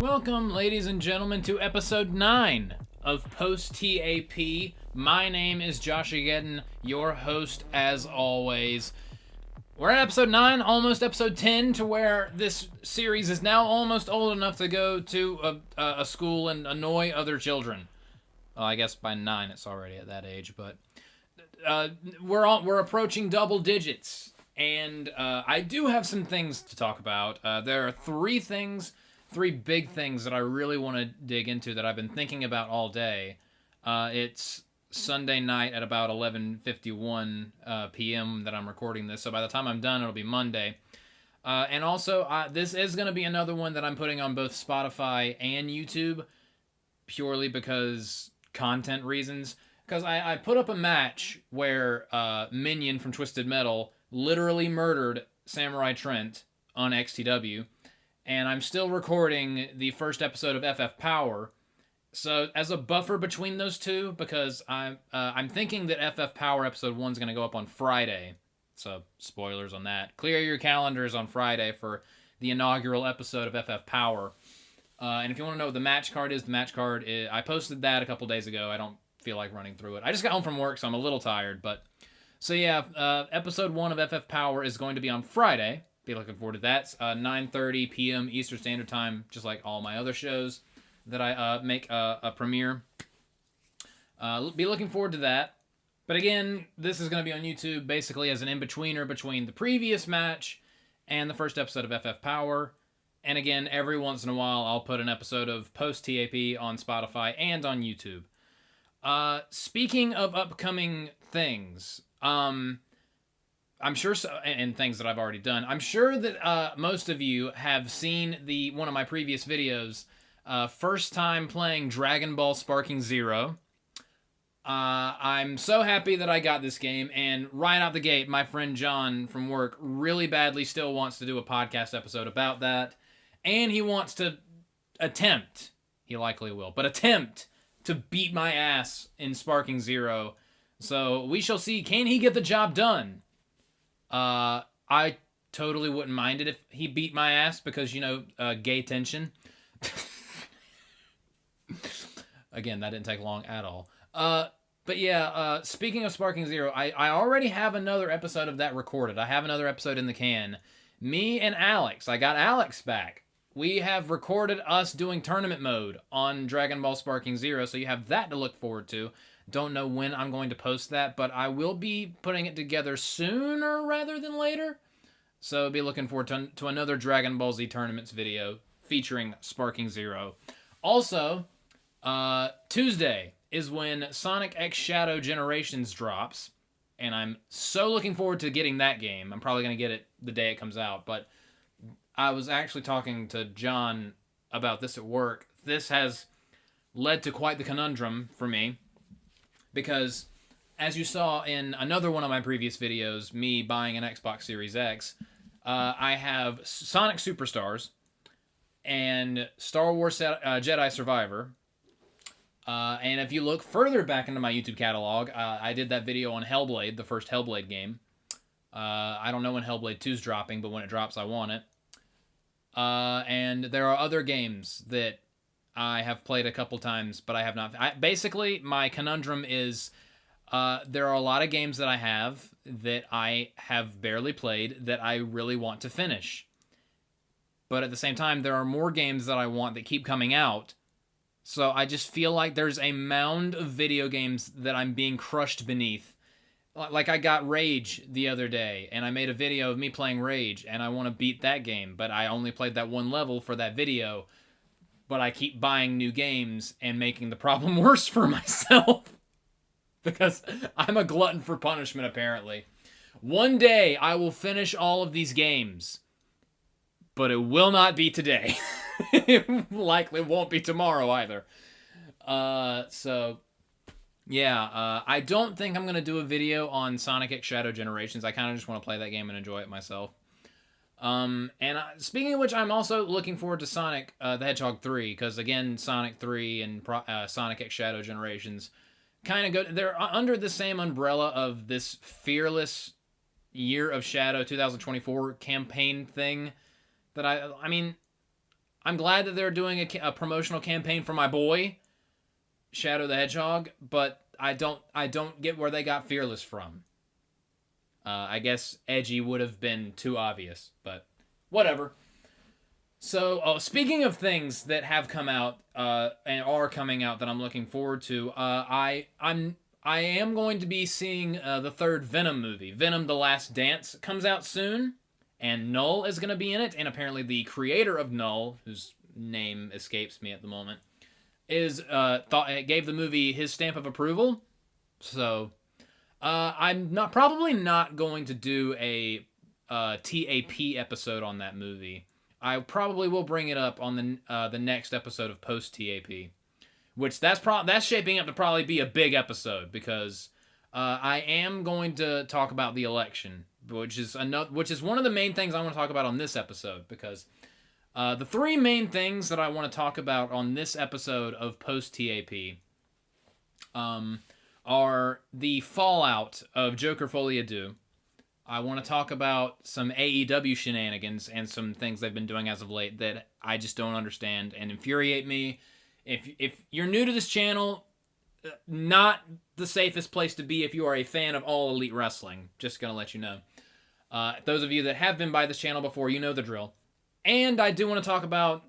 Welcome, ladies and gentlemen, to episode 9 of post-TAP. My name is JoshAgeddon, your host as always. We're at episode 9, almost episode 10, to where this series is now almost old enough to go to a school and annoy other children. Well, I guess by 9 it's already at that age, but we're approaching double digits. And I do have some things to talk about. There are three big things that I really want to dig into that I've been thinking about all day. It's Sunday night at about 11:51 p.m. that I'm recording this, so by the time I'm done, it'll be Monday. And also, this is going to be another one that I'm putting on both Spotify and YouTube, purely because content reasons. Because I put up a match where Minion from Twisted Metal literally murdered Samurai Trent on XTW, and I'm still recording the first episode of FF Power. So as a buffer between those two, because I'm thinking that FF Power episode 1 is going to go up on Friday. So spoilers on that. Clear your calendars on Friday for the inaugural episode of FF Power. And if you want to know what the match card is, I posted that a couple days ago. I don't feel like running through it. I just got home from work, so I'm a little tired, but... So yeah, episode 1 of FF Power is going to be on Friday. Be looking forward to that. 9:30 p.m. Eastern Standard Time, just like all my other shows that I make a premiere. Be looking forward to that. But again, this is going to be on YouTube basically as an in-betweener between the previous match and the first episode of FF Power. And again, every once in a while, I'll put an episode of post-TAP on Spotify and on YouTube. Speaking of upcoming things... I'm sure, and things that I've already done, I'm sure that most of you have seen one of my previous videos, first time playing Dragon Ball Sparking Zero. I'm so happy that I got this game, and right out the gate, my friend John from work really badly still wants to do a podcast episode about that, and he wants to attempt, he likely will, but attempt to beat my ass in Sparking Zero. So we shall see. Can he get the job done? I totally wouldn't mind it if he beat my ass because, gay tension. Again, that didn't take long at all. But yeah, speaking of Sparking Zero, I already have another episode of that recorded. I have another episode in the can. Me and Alex, I got Alex back. We have recorded us doing tournament mode on Dragon Ball Sparking Zero, so you have that to look forward to. Don't know when I'm going to post that, but I will be putting it together sooner rather than later. So be looking forward to another Dragon Ball Z Tournaments video featuring Sparking Zero. Also, Tuesday is when Sonic X Shadow Generations drops, and I'm so looking forward to getting that game. I'm probably going to get it the day it comes out, but I was actually talking to John about this at work. This has led to quite the conundrum for me. Because, as you saw in another one of my previous videos, me buying an Xbox Series X, I have Sonic Superstars and Star Wars Jedi Survivor. And if you look further back into my YouTube catalog, I did that video on Hellblade, the first Hellblade game. I don't know when Hellblade 2 is dropping, but when it drops, I want it. And there are other games that I have played a couple times, but I have not. Basically, my conundrum is there are a lot of games that I have barely played that I really want to finish. But at the same time, there are more games that I want that keep coming out. So I just feel like there's a mound of video games that I'm being crushed beneath. Like I got Rage the other day, and I made a video of me playing Rage, and I want to beat that game, but I only played that one level for that video. But I keep buying new games and making the problem worse for myself. Because I'm a glutton for punishment, apparently. One day, I will finish all of these games. But it will not be today. It likely won't be tomorrow, either. I don't think I'm going to do a video on Sonic X Shadow Generations. I kind of just want to play that game and enjoy it myself. Speaking of which, I'm also looking forward to Sonic the Hedgehog 3, because again, Sonic 3 and Sonic X Shadow Generations kind of go, they're under the same umbrella of this Fearless Year of Shadow 2024 campaign thing that I'm glad that they're doing a promotional campaign for my boy, Shadow the Hedgehog, but I don't get where they got Fearless from. I guess edgy would have been too obvious, but whatever. So, speaking of things that have come out and are coming out that I'm looking forward to, I am going to be seeing the third Venom movie. Venom: The Last Dance comes out soon, and Null is going to be in it. And apparently, the creator of Null, whose name escapes me at the moment, gave the movie his stamp of approval. So, I'm probably not going to do a TAP episode on that movie. I probably will bring it up on the next episode of post TAP, which that's shaping up to probably be a big episode because I am going to talk about the election, which is one of the main things I want to talk about on this episode because the three main things that I want to talk about on this episode of post TAP are the fallout of Joker Folie Deux. I want to talk about some AEW shenanigans and some things they've been doing as of late that I just don't understand and infuriate me. If you're new to this channel, not the safest place to be if you are a fan of All Elite Wrestling. Just going to let you know. Those of you that have been by this channel before, you know the drill. And I do want to talk about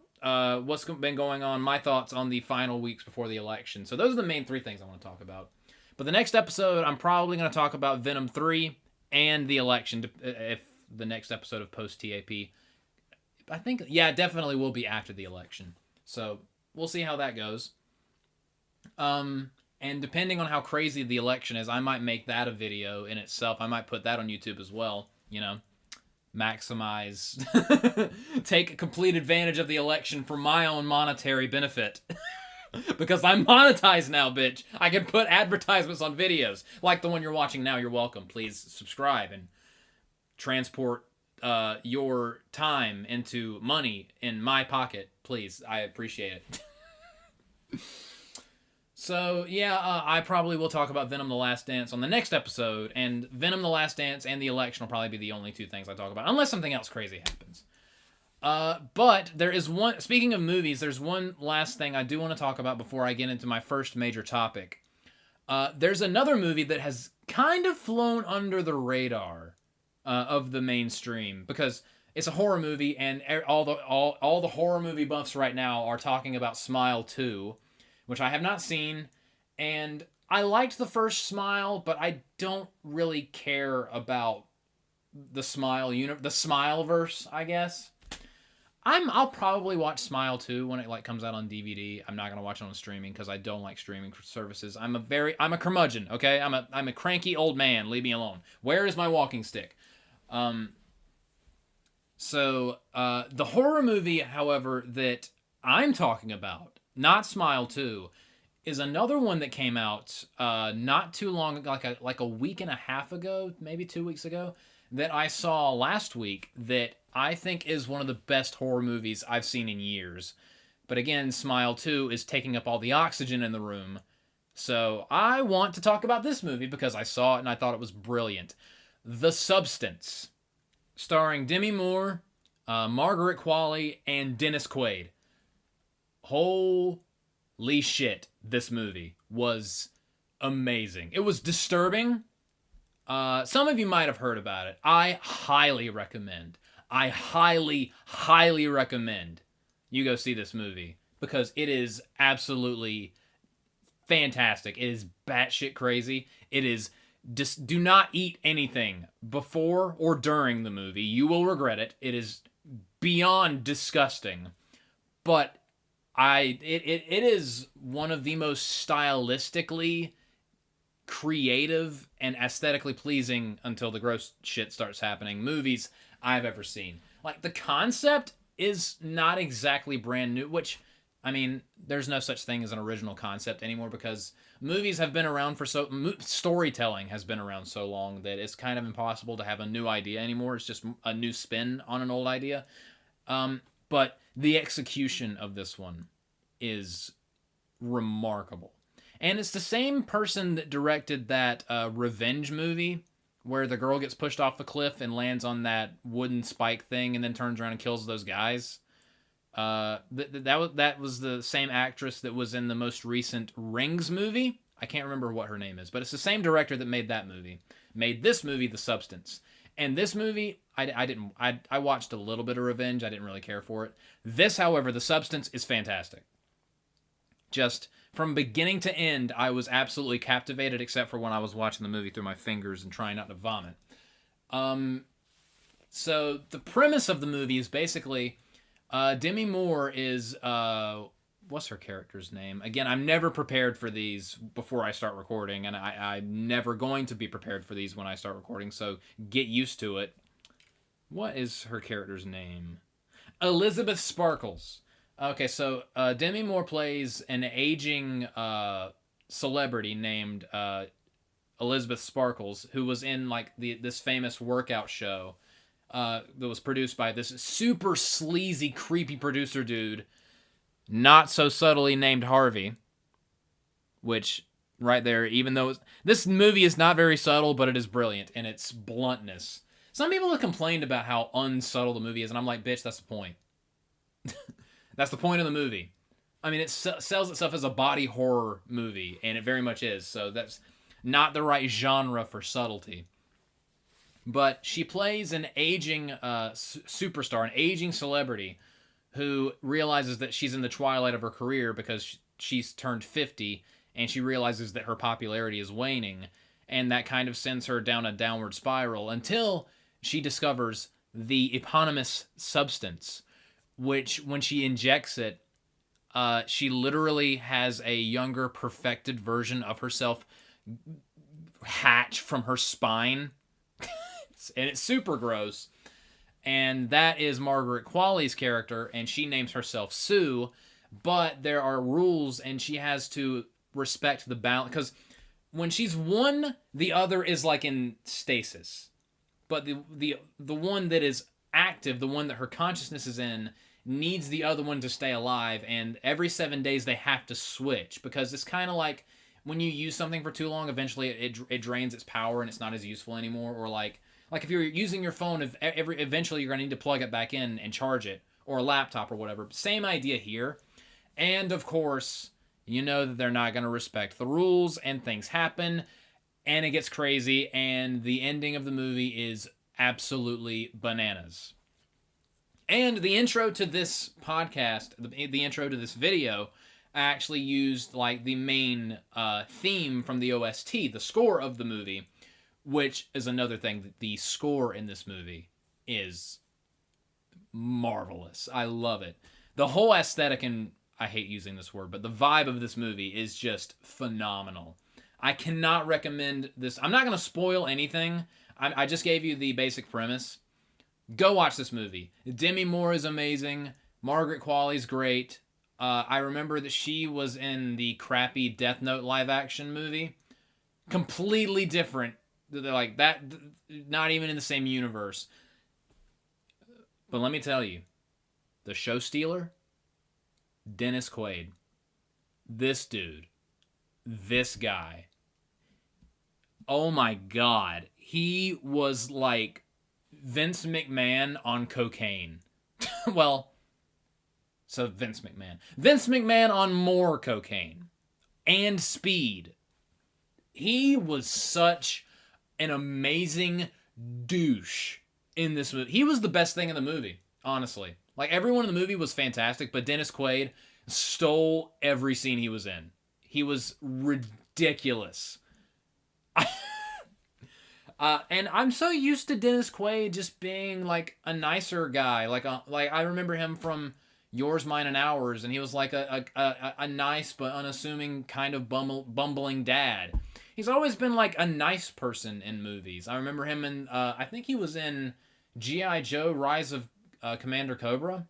what's been going on, my thoughts on the final weeks before the election. So those are the main three things I want to talk about. But the next episode, I'm probably going to talk about Venom 3 and the election, if the next episode of post TAP, I think, yeah, definitely will be after the election. So we'll see how that goes. And depending on how crazy the election is, I might make that a video in itself. I might put that on YouTube as well. You know, maximize, take complete advantage of the election for my own monetary benefit. Because I'm monetized now, bitch. I can put advertisements on videos. Like the one you're watching now, you're welcome. Please subscribe and transport your time into money in my pocket. Please, I appreciate it. So, yeah, I probably will talk about Venom: The Last Dance on the next episode. And Venom: The Last Dance and the election will probably be the only two things I talk about. Unless something else crazy happens. But there is one, speaking of movies, there's one last thing I do want to talk about before I get into my first major topic. There's another movie that has kind of flown under the radar of the mainstream because it's a horror movie and all the horror movie buffs right now are talking about Smile 2, which I have not seen, and I liked the first Smile, but I don't really care about the Smile the Smileverse, I guess. I'll probably watch Smile 2 when it comes out on DVD. I'm not gonna watch it on streaming because I don't like streaming services. I'm a curmudgeon, okay? I'm a cranky old man. Leave me alone. Where is my walking stick? So the horror movie, however, that I'm talking about, not Smile 2, is another one that came out not too long, like a week and a half ago, maybe 2 weeks ago, that I saw last week that I think is one of the best horror movies I've seen in years. But again, Smile 2 is taking up all the oxygen in the room. So I want to talk about this movie because I saw it and I thought it was brilliant. The Substance, starring Demi Moore, Margaret Qualley, and Dennis Quaid. Holy shit, this movie was amazing. It was disturbing. Some of you might have heard about it. I highly recommend you go see this movie because it is absolutely fantastic. It is batshit crazy. It is do not eat anything before or during the movie. You will regret it. It is beyond disgusting. But it is one of the most stylistically creative and aesthetically pleasing, until the gross shit starts happening, movies I've ever seen. Like, the concept is not exactly brand new, which, I mean, there's no such thing as an original concept anymore because movies have been around for storytelling has been around so long that it's kind of impossible to have a new idea anymore. It's just a new spin on an old idea. But the execution of this one is remarkable. And it's the same person that directed that revenge movie where the girl gets pushed off the cliff and lands on that wooden spike thing and then turns around and kills those guys. That was the same actress that was in the most recent Rings movie. I can't remember what her name is, but it's the same director that made that movie. Made this movie, The Substance. And this movie, I watched a little bit of Revenge. I didn't really care for it. This, however, The Substance is fantastic. Just from beginning to end, I was absolutely captivated, except for when I was watching the movie through my fingers and trying not to vomit. So the premise of the movie is basically Demi Moore is what's her character's name? Again, I'm never prepared for these before I start recording, and I'm never going to be prepared for these when I start recording, so get used to it. What is her character's name? Elizabeth Sparkles. Okay, so Demi Moore plays an aging celebrity named Elizabeth Sparkles, who was in like this famous workout show that was produced by this super sleazy, creepy producer dude, not so subtly named Harvey. Which, right there, even though this movie is not very subtle, but it is brilliant in its bluntness. Some people have complained about how unsubtle the movie is, and I'm like, bitch, that's the point. That's the point of the movie. I mean, it sells itself as a body horror movie, and it very much is, so that's not the right genre for subtlety. But she plays an aging superstar, an aging celebrity, who realizes that she's in the twilight of her career because she's turned 50, and she realizes that her popularity is waning, and that kind of sends her down a downward spiral until she discovers the eponymous substance, which, when she injects it, she literally has a younger, perfected version of herself hatch from her spine. And it's super gross. And that is Margaret Qualley's character, and she names herself Sue, but there are rules, and she has to respect the balance, because when she's one, the other is like in stasis. But the one that is active, the one that her consciousness is in, needs the other one to stay alive, and every 7 days they have to switch, because it's kind of like when you use something for too long, eventually it drains its power and it's not as useful anymore. Or like if you're using your phone, eventually you're going to need to plug it back in and charge it, or a laptop or whatever. Same idea here. And of course, you know that they're not going to respect the rules, and things happen, and it gets crazy, and the ending of the movie is absolutely bananas. And the intro to this podcast, the intro to this video, actually used like the main theme from the OST, the score of the movie, which is another thing. The score in this movie is marvelous. I love it. The whole aesthetic, and I hate using this word, but the vibe of this movie is just phenomenal. I cannot recommend this. I'm not going to spoil anything. I just gave you the basic premise. Go watch this movie. Demi Moore is amazing. Margaret Qualley's great. I remember that she was in the crappy Death Note live action movie. Completely different. They're like that, not even in the same universe. But let me tell you, the show stealer, Dennis Quaid. This dude. This guy. Oh my God. He was like Vince McMahon on cocaine. Well, so Vince McMahon. Vince McMahon on more cocaine. And speed. He was such an amazing douche in this movie. He was the best thing in the movie, honestly. Like, everyone in the movie was fantastic, but Dennis Quaid stole every scene he was in. He was ridiculous. And I'm so used to Dennis Quaid just being like a nicer guy. Like I remember him from Yours, Mine, and Ours, and he was like a nice but unassuming kind of bumbling dad. He's always been like a nice person in movies. I remember him in I think he was in G.I. Joe: Rise of Commander Cobra.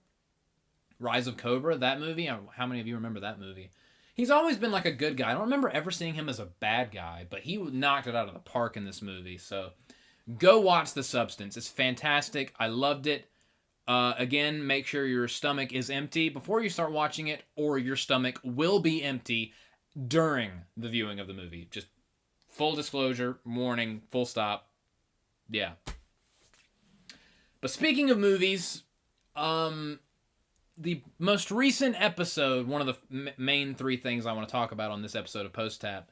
Rise of Cobra, that movie. How many of you remember that movie? He's always been like a good guy. I don't remember ever seeing him as a bad guy, but he knocked it out of the park in this movie. So go watch The Substance. It's fantastic. I loved it. Again, make sure your stomach is empty before you start watching it, or your stomach will be empty during the viewing of the movie. Just full disclosure, warning, full stop. Yeah. But speaking of movies, the most recent episode, one of the main three things I want to talk about on this episode of Post Tap,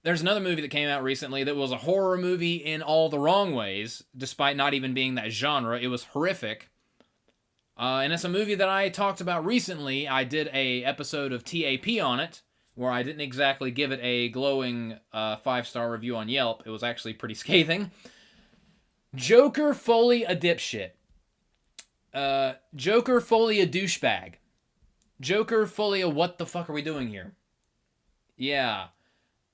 there's another movie that came out recently that was a horror movie in all the wrong ways, despite not even being that genre. It was horrific. And it's a movie that I talked about recently. I did a episode of TAP on it, where I didn't exactly give it a glowing 5-star review on Yelp. It was actually pretty scathing. Joker Folie a dipshit. Joker Folie a douchebag. Joker Folie a what the fuck are we doing here? Yeah.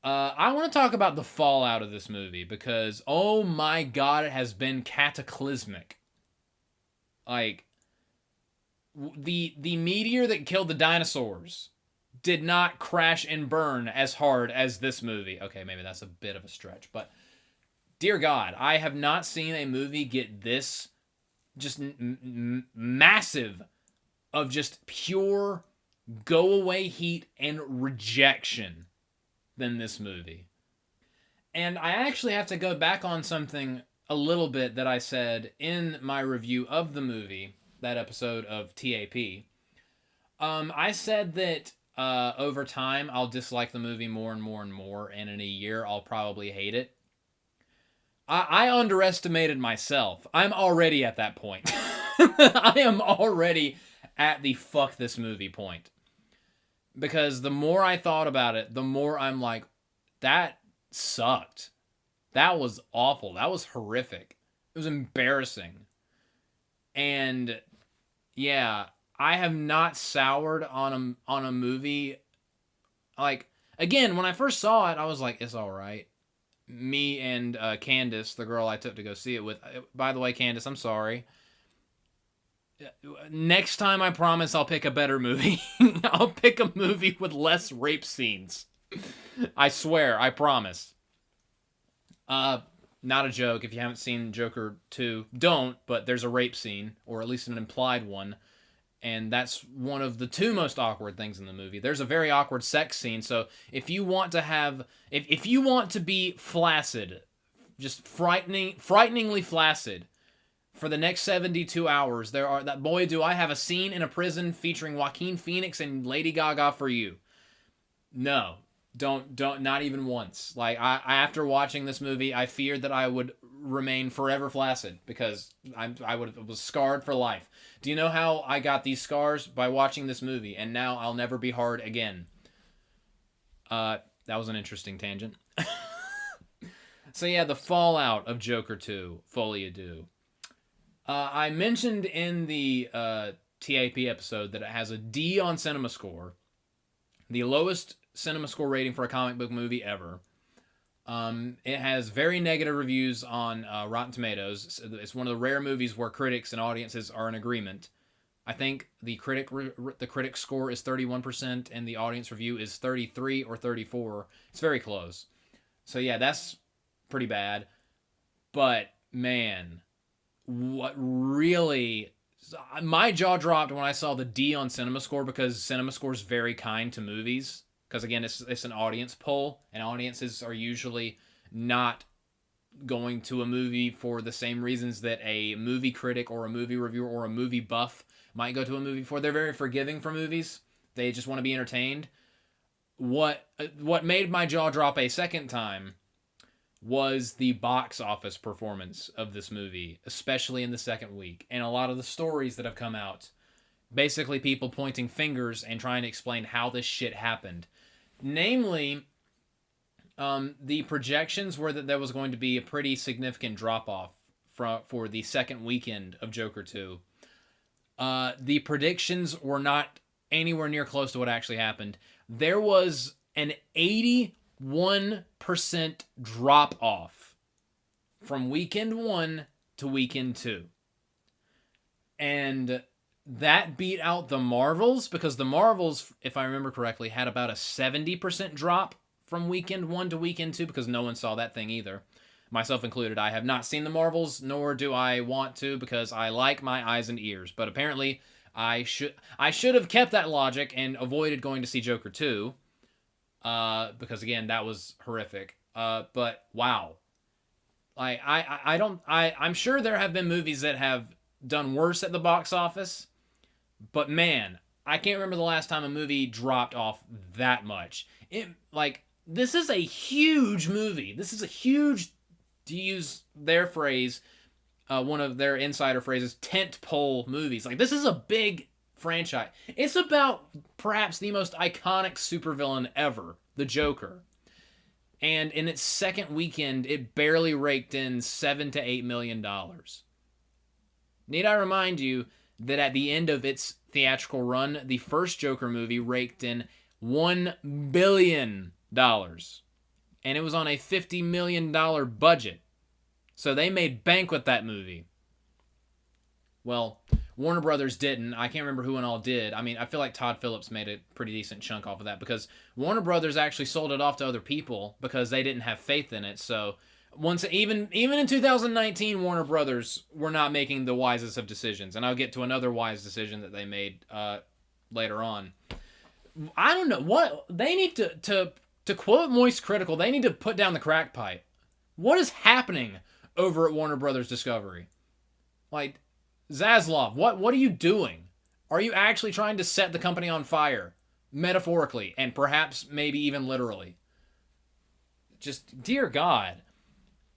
I want to talk about the fallout of this movie because, oh my god, it has been cataclysmic. Like, the meteor that killed the dinosaurs did not crash and burn as hard as this movie. Okay, maybe that's a bit of a stretch, but dear God, I have not seen a movie get this just massive of just pure go-away heat and rejection than this movie. And I actually have to go back on something a little bit that I said in my review of the movie, that episode of TAP. I said that over time I'll dislike the movie more and more and more, and in a year I'll probably hate it. I underestimated myself. I'm already at that point. I am already at the fuck this movie point. Because the more I thought about it, the more I'm like, that sucked. That was awful. That was horrific. It was embarrassing. And yeah, I have not soured on a movie. Like, again, when I first saw it, I was like, it's all right. Me and Candace, the girl I took to go see it with. By the way, Candace, I'm sorry. Next time, I promise I'll pick a better movie. I'll pick a movie with less rape scenes. I swear, I promise. Not a joke. If you haven't seen Joker 2, don't, but there's a rape scene, or at least an implied one. And that's one of the two most awkward things in the movie. There's a very awkward sex scene, so if you want to have... If you want to be flaccid, just frighteningly flaccid, for the next 72 hours, do I have a scene in a prison featuring Joaquin Phoenix and Lady Gaga for you. No. Don't, not even once. Like, I after watching this movie, I feared that I would remain forever flaccid because I was scarred for life. Do you know how I got these scars? By watching this movie, and now I'll never be hard again. That was an interesting tangent. So yeah, the fallout of Joker 2, Folie à Deux. I mentioned in the TAP episode that it has a D on CinemaScore, the lowest CinemaScore rating for a comic book movie ever. It has very negative reviews on Rotten Tomatoes. It's one of the rare movies where critics and audiences are in agreement. I think the critic score is 31% and the audience review is 33 or 34. It's very close. So yeah, that's pretty bad. But man, what really... My jaw dropped when I saw the D on CinemaScore because CinemaScore is very kind to movies. Because again, it's an audience poll, and audiences are usually not going to a movie for the same reasons that a movie critic or a movie reviewer or a movie buff might go to a movie for. They're very forgiving for movies. They just want to be entertained. What made my jaw drop a second time was the box office performance of this movie, especially in the second week, and a lot of the stories that have come out. Basically, people pointing fingers and trying to explain how this shit happened. Namely, the projections were that there was going to be a pretty significant drop-off for the second weekend of Joker 2. The predictions were not anywhere near close to what actually happened. There was an 81% drop-off from weekend 1 to weekend 2. And that beat out the Marvels, because the Marvels, if I remember correctly, had about a 70% drop from weekend 1 to weekend 2, because no one saw that thing either. Myself included. I have not seen the Marvels, nor do I want to, because I like my eyes and ears. But apparently, I should have kept that logic and avoided going to see Joker 2, because again, that was horrific. But wow. I'm sure there have been movies that have done worse at the box office. But man, I can't remember the last time a movie dropped off that much. This is a huge movie. This is a huge, to use their phrase, one of their insider phrases, tent pole movies. Like, this is a big franchise. It's about perhaps the most iconic supervillain ever, the Joker. And in its second weekend, it barely raked in $7 to $8 million. Need I remind you that at the end of its theatrical run, the first Joker movie raked in $1 billion. And it was on a $50 million budget. So they made bank with that movie. Well, Warner Brothers didn't. I can't remember who and all did. I mean, I feel like Todd Phillips made a pretty decent chunk off of that because Warner Brothers actually sold it off to other people because they didn't have faith in it. So even in 2019, Warner Brothers were not making the wisest of decisions. And I'll get to another wise decision that they made later on. I don't know what they need to quote Moist Critical. They need to put down the crack pipe. What is happening over at Warner Brothers Discovery? Like, Zaslav, what are you doing? Are you actually trying to set the company on fire? Metaphorically, and perhaps maybe even literally. Just, dear God.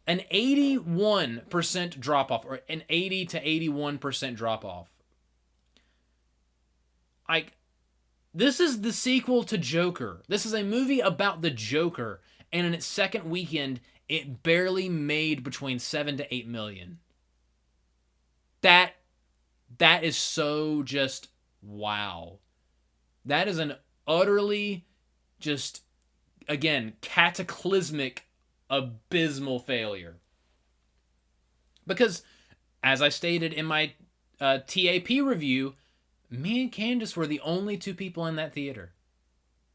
An 81% drop-off, or an 80 to 81% drop-off. This is the sequel to Joker. This is a movie about the Joker, and in its second weekend, it barely made between 7 to 8 million. That is so just wow. That is an utterly just, again, cataclysmic, abysmal failure. Because, as I stated in my TAP review, me and Candace were the only two people in that theater.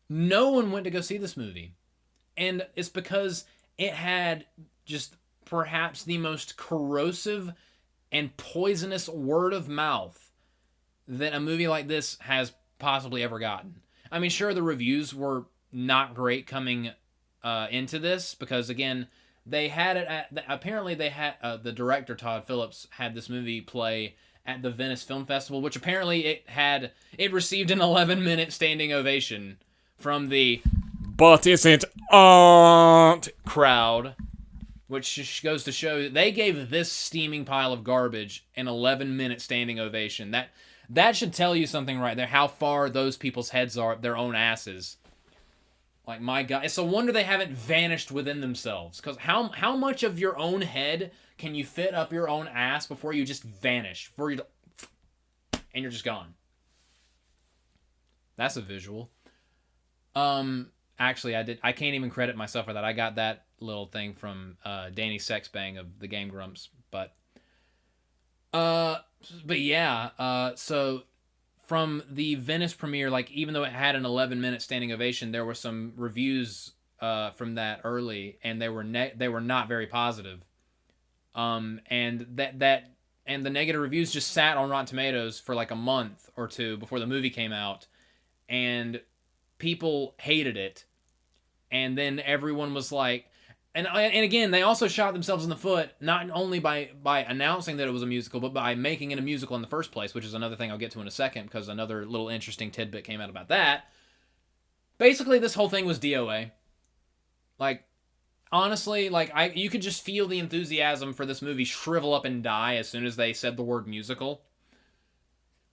No one went to go see this movie. And it's because it had just perhaps the most corrosive and poisonous word of mouth that a movie like this has possibly ever gotten. I mean, sure, the reviews were not great coming into this because, again, they had it apparently they had the director Todd Phillips had this movie play at the Venice Film Festival, which apparently it received an 11-minute standing ovation from the "but isn't art" crowd. Which goes to show that they gave this steaming pile of garbage an 11-minute standing ovation. That should tell you something right there, how far those people's heads are up their own asses. Like, my God. It's a wonder they haven't vanished within themselves. Because how much of your own head can you fit up your own ass before you just vanish? And you're just gone. That's a visual. Actually, I can't even credit myself for that. I got that little thing from Danny Sexbang of the Game Grumps, but yeah, so from the Venice premiere, like, even though it had an 11-minute standing ovation, there were some reviews from that early, and they were not very positive. And the negative reviews just sat on Rotten Tomatoes for like a month or two before the movie came out, and people hated it. And then everyone was like, and again, they also shot themselves in the foot, not only by announcing that it was a musical, but by making it a musical in the first place, which is another thing I'll get to in a second, because another little interesting tidbit came out about that. Basically, this whole thing was DOA. Like, honestly, like, you could just feel the enthusiasm for this movie shrivel up and die as soon as they said the word musical.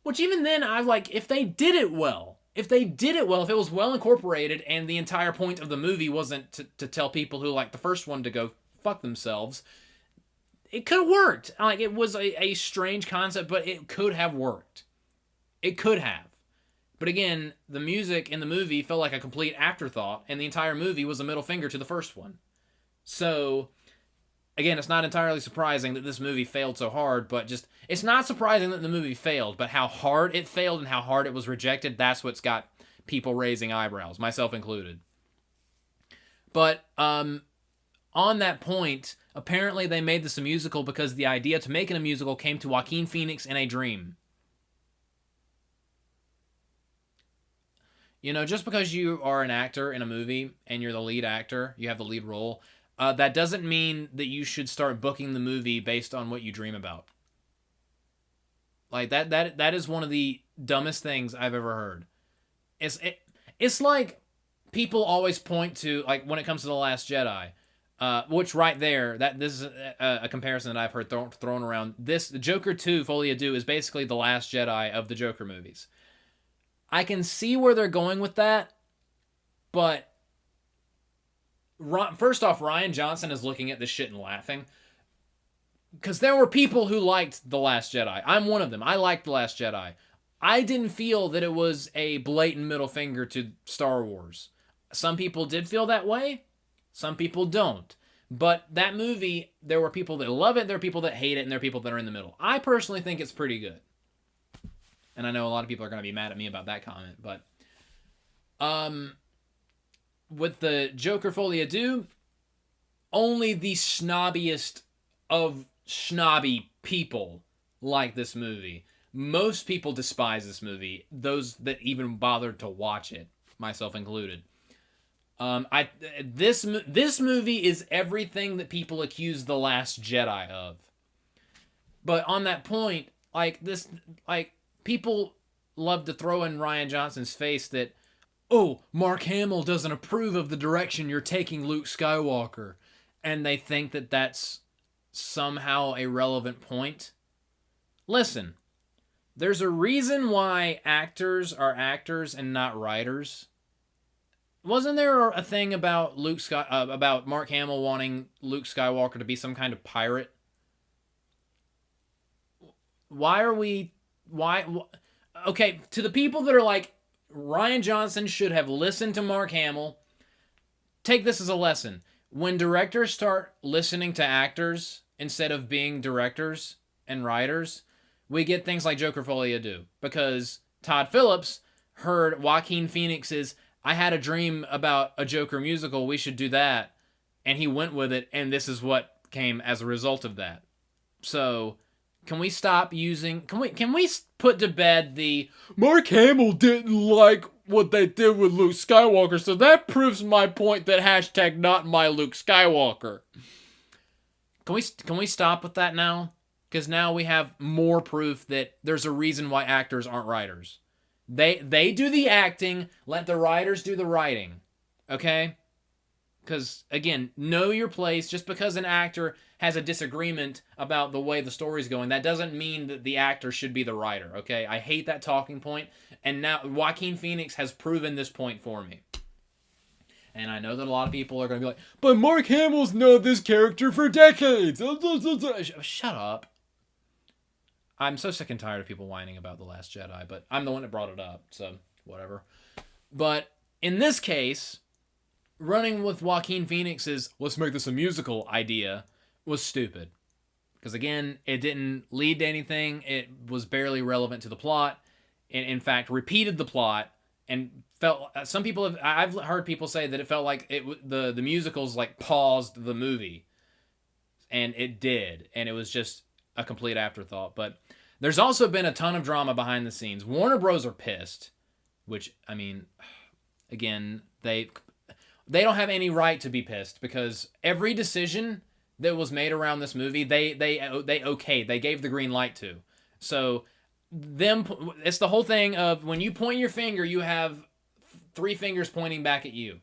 Which even then, if they did it well, if it was well incorporated, and the entire point of the movie wasn't to tell people who like the first one to go fuck themselves, it could have worked. Like, it was a strange concept, but it could have worked. It could have. But again, the music in the movie felt like a complete afterthought, and the entire movie was a middle finger to the first one. So, again, it's not entirely surprising that this movie failed so hard, but it's not surprising that the movie failed, but how hard it failed and how hard it was rejected, that's what's got people raising eyebrows, myself included. But, on that point, apparently they made this a musical because the idea to make it a musical came to Joaquin Phoenix in a dream. You know, just because you are an actor in a movie and you're the lead actor, you have the lead role, that doesn't mean that you should start booking the movie based on what you dream about. Like, that is one of the dumbest things I've ever heard. It's like people always point to, like, when it comes to The Last Jedi, which right there, this is a comparison that I've heard thrown around. The Joker 2 Folie Deux is basically The Last Jedi of the Joker movies. I can see where they're going with that, but first off, Rian Johnson is looking at this shit and laughing. Because there were people who liked The Last Jedi. I'm one of them. I liked The Last Jedi. I didn't feel that it was a blatant middle finger to Star Wars. Some people did feel that way. Some people don't. But that movie, there were people that love it, there are people that hate it, and there are people that are in the middle. I personally think it's pretty good. And I know a lot of people are going to be mad at me about that comment, but with the Joker Folie Deux, only the snobbiest of snobby people like this movie. Most people despise this movie, those that even bothered to watch it, myself included. This movie is everything that people accuse The Last Jedi of. But on that point, people love to throw in Rian Johnson's face that, oh, Mark Hamill doesn't approve of the direction you're taking Luke Skywalker. And they think that that's somehow a relevant point. Listen, there's a reason why actors are actors and not writers. Wasn't there a thing about about Mark Hamill wanting Luke Skywalker to be some kind of pirate? Okay, to the people that are like, Rian Johnson should have listened to Mark Hamill, take this as a lesson. When directors start listening to actors instead of being directors and writers, we get things like Joker Folie Deux. Because Todd Phillips heard Joaquin Phoenix's, I had a dream about a Joker musical, we should do that. And he went with it, and this is what came as a result of that. So, can we stop using... Can we put to bed the... Mark Hamill didn't like what they did with Luke Skywalker, so that proves my point that hashtag not my Luke Skywalker. Can we stop with that now? Because now we have more proof that there's a reason why actors aren't writers. They do the acting, let the writers do the writing. Okay? Because, again, know your place. Just because an actor has a disagreement about the way the story's going, that doesn't mean that the actor should be the writer, okay? I hate that talking point, and now Joaquin Phoenix has proven this point for me. And I know that a lot of people are going to be like, but Mark Hamill's known this character for decades! Shut up. I'm so sick and tired of people whining about The Last Jedi, but I'm the one that brought it up, so whatever. But in this case, running with Joaquin Phoenix's let's make this a musical idea was stupid. Because again, it didn't lead to anything. It was barely relevant to the plot. It, in fact, repeated the plot and felt... I've heard people say that it felt like the musicals like paused the movie. And it did. And it was just a complete afterthought. But there's also been a ton of drama behind the scenes. Warner Bros. Are pissed. Which, I mean, again, they don't have any right to be pissed. Because every decision that was made around this movie, they okayed. They gave the green light to. So, it's the whole thing of when you point your finger, you have 3 fingers pointing back at you.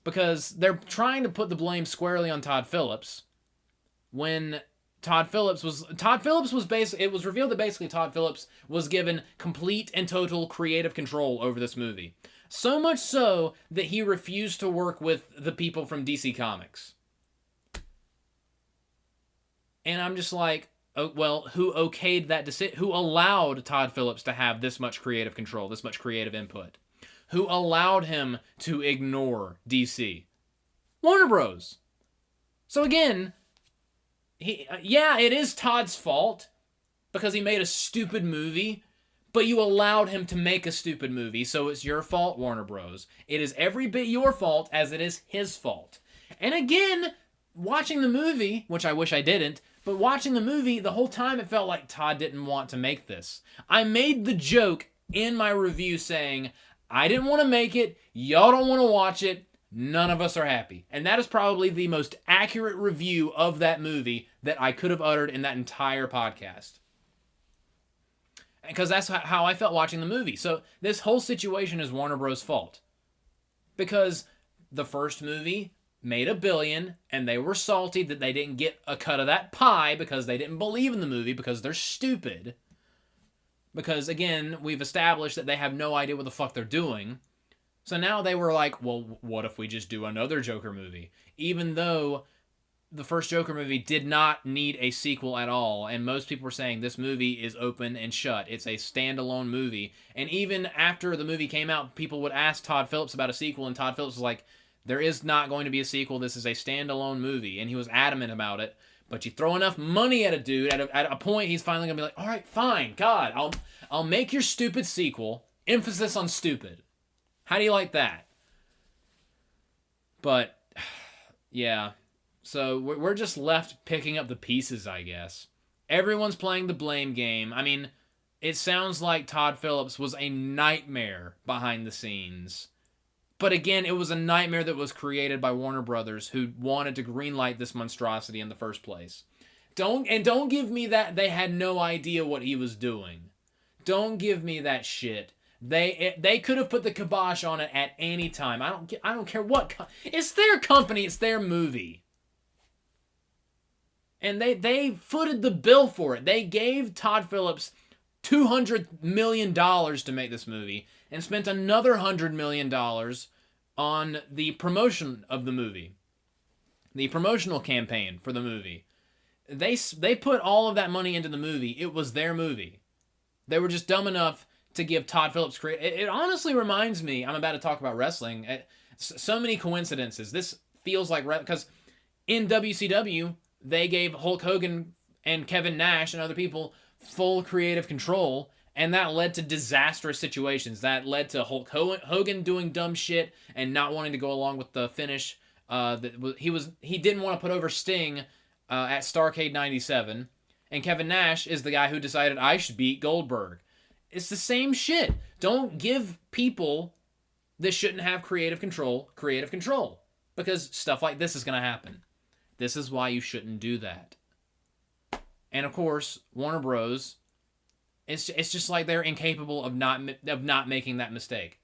Because they're trying to put the blame squarely on Todd Phillips. When Todd Phillips was basically, it was revealed that basically Todd Phillips was given complete and total creative control over this movie. So much so that he refused to work with the people from DC Comics. And I'm just like, oh, well, who okayed that decision? Who allowed Todd Phillips to have this much creative control, this much creative input? Who allowed him to ignore DC? Warner Bros. So again, it is Todd's fault because he made a stupid movie, but you allowed him to make a stupid movie, so it's your fault, Warner Bros. It is every bit your fault as it is his fault. And again, watching the movie, which I wish I didn't, but watching the movie, the whole time it felt like Todd didn't want to make this. I made the joke in my review saying, I didn't want to make it, y'all don't want to watch it, none of us are happy. And that is probably the most accurate review of that movie that I could have uttered in that entire podcast. Because that's how I felt watching the movie. So this whole situation is Warner Bros. Fault. Because the first movie made $1 billion, and they were salty that they didn't get a cut of that pie because they didn't believe in the movie because they're stupid. Because, again, we've established that they have no idea what the fuck they're doing. So now they were like, well, what if we just do another Joker movie? Even though the first Joker movie did not need a sequel at all, and most people were saying this movie is open and shut. It's a standalone movie. And even after the movie came out, people would ask Todd Phillips about a sequel, and Todd Phillips was like, there is not going to be a sequel. This is a standalone movie. And he was adamant about it. But you throw enough money at a dude, at a point, he's finally going to be like, all right, fine, God, I'll make your stupid sequel. Emphasis on stupid. How do you like that? But, yeah. So we're just left picking up the pieces, I guess. Everyone's playing the blame game. I mean, it sounds like Todd Phillips was a nightmare behind the scenes. But again, it was a nightmare that was created by Warner Brothers, who wanted to greenlight this monstrosity in the first place. Don't give me that they had no idea what he was doing. Don't give me that shit. They could have put the kibosh on it at any time. I don't care what. It's their company. It's their movie. And they footed the bill for it. They gave Todd Phillips $200 million to make this movie and spent another $100 million on the promotion of the movie. The promotional campaign for the movie. They put all of that money into the movie. It was their movie. They were just dumb enough to give Todd Phillips credit. It honestly reminds me, I'm about to talk about wrestling. So many coincidences. This feels like, because in WCW, they gave Hulk Hogan and Kevin Nash and other people full creative control, and that led to disastrous situations. That led to Hulk Hogan doing dumb shit and not wanting to go along with the finish. He didn't want to put over Sting at Starrcade 97, and Kevin Nash is the guy who decided I should beat Goldberg. It's the same shit. Don't give people that shouldn't have creative control, because stuff like this is going to happen. This is why you shouldn't do that. And of course, Warner Bros. It's just like they're incapable of not making that mistake.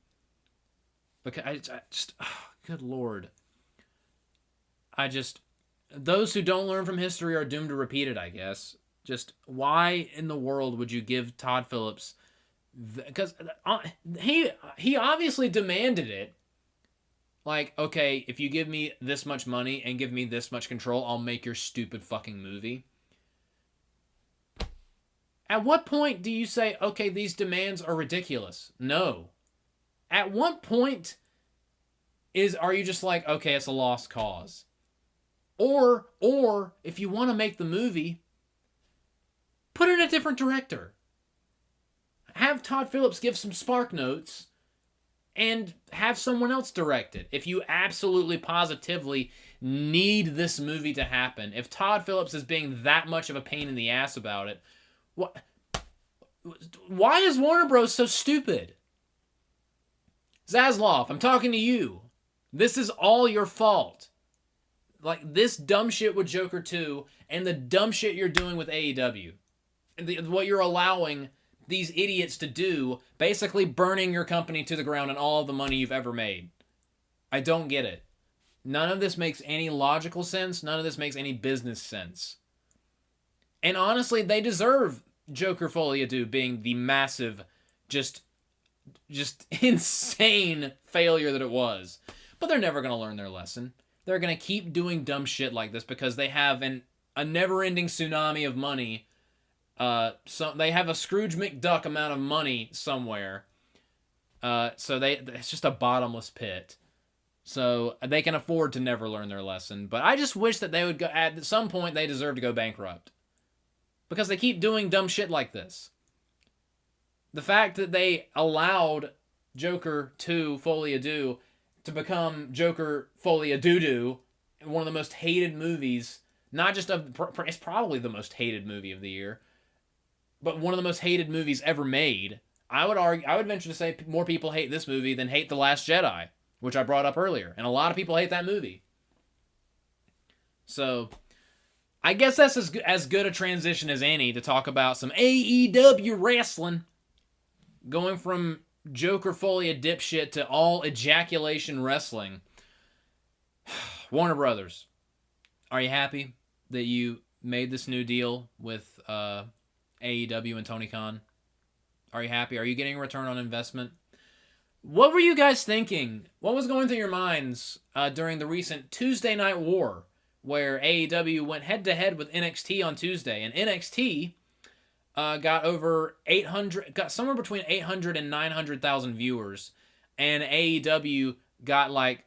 Because I just good Lord. Those who don't learn from history are doomed to repeat it, I guess. Just why in the world would you give Todd Phillips? Because he obviously demanded it. Like, okay, if you give me this much money and give me this much control, I'll make your stupid fucking movie. At what point do you say, okay, these demands are ridiculous? No. At what point are you just like, okay, it's a lost cause? Or if you want to make the movie, put in a different director. Have Todd Phillips give some spark notes and have someone else direct it. If you absolutely positively need this movie to happen, if Todd Phillips is being that much of a pain in the ass about it, why is Warner Bros. So stupid? Zaslav, I'm talking to you. This is all your fault. Like, this dumb shit with Joker 2 and the dumb shit you're doing with AEW. What you're allowing these idiots to do, basically burning your company to the ground and all the money you've ever made. I don't get it. None of this makes any logical sense. None of this makes any business sense. And honestly, they deserve Joker Folie being the massive, just insane failure that it was. But they're never going to learn their lesson. They're going to keep doing dumb shit like this because they have a never-ending tsunami of money. So they have a Scrooge McDuck amount of money somewhere. So it's just a bottomless pit. So they can afford to never learn their lesson. But I just wish that they would go, at some point they deserve to go bankrupt. Because they keep doing dumb shit like this. The fact that they allowed Joker 2 Folie to become Joker Folie one of the most hated movies, not just it's probably the most hated movie of the year, but one of the most hated movies ever made. I would venture to say more people hate this movie than hate The Last Jedi, which I brought up earlier, and a lot of people hate that movie. So, I guess that's as good a transition as any to talk about some AEW wrestling. Going from Joker Folie, a dipshit, to all ejaculation wrestling. Warner Brothers, are you happy that you made this new deal with AEW and Tony Khan? Are you happy? Are you getting a return on investment? What were you guys thinking? What was going through your minds during the recent Tuesday Night War, where AEW went head-to-head with NXT on Tuesday, and NXT got over 800, got somewhere between 800 and 900,000 viewers, and AEW got like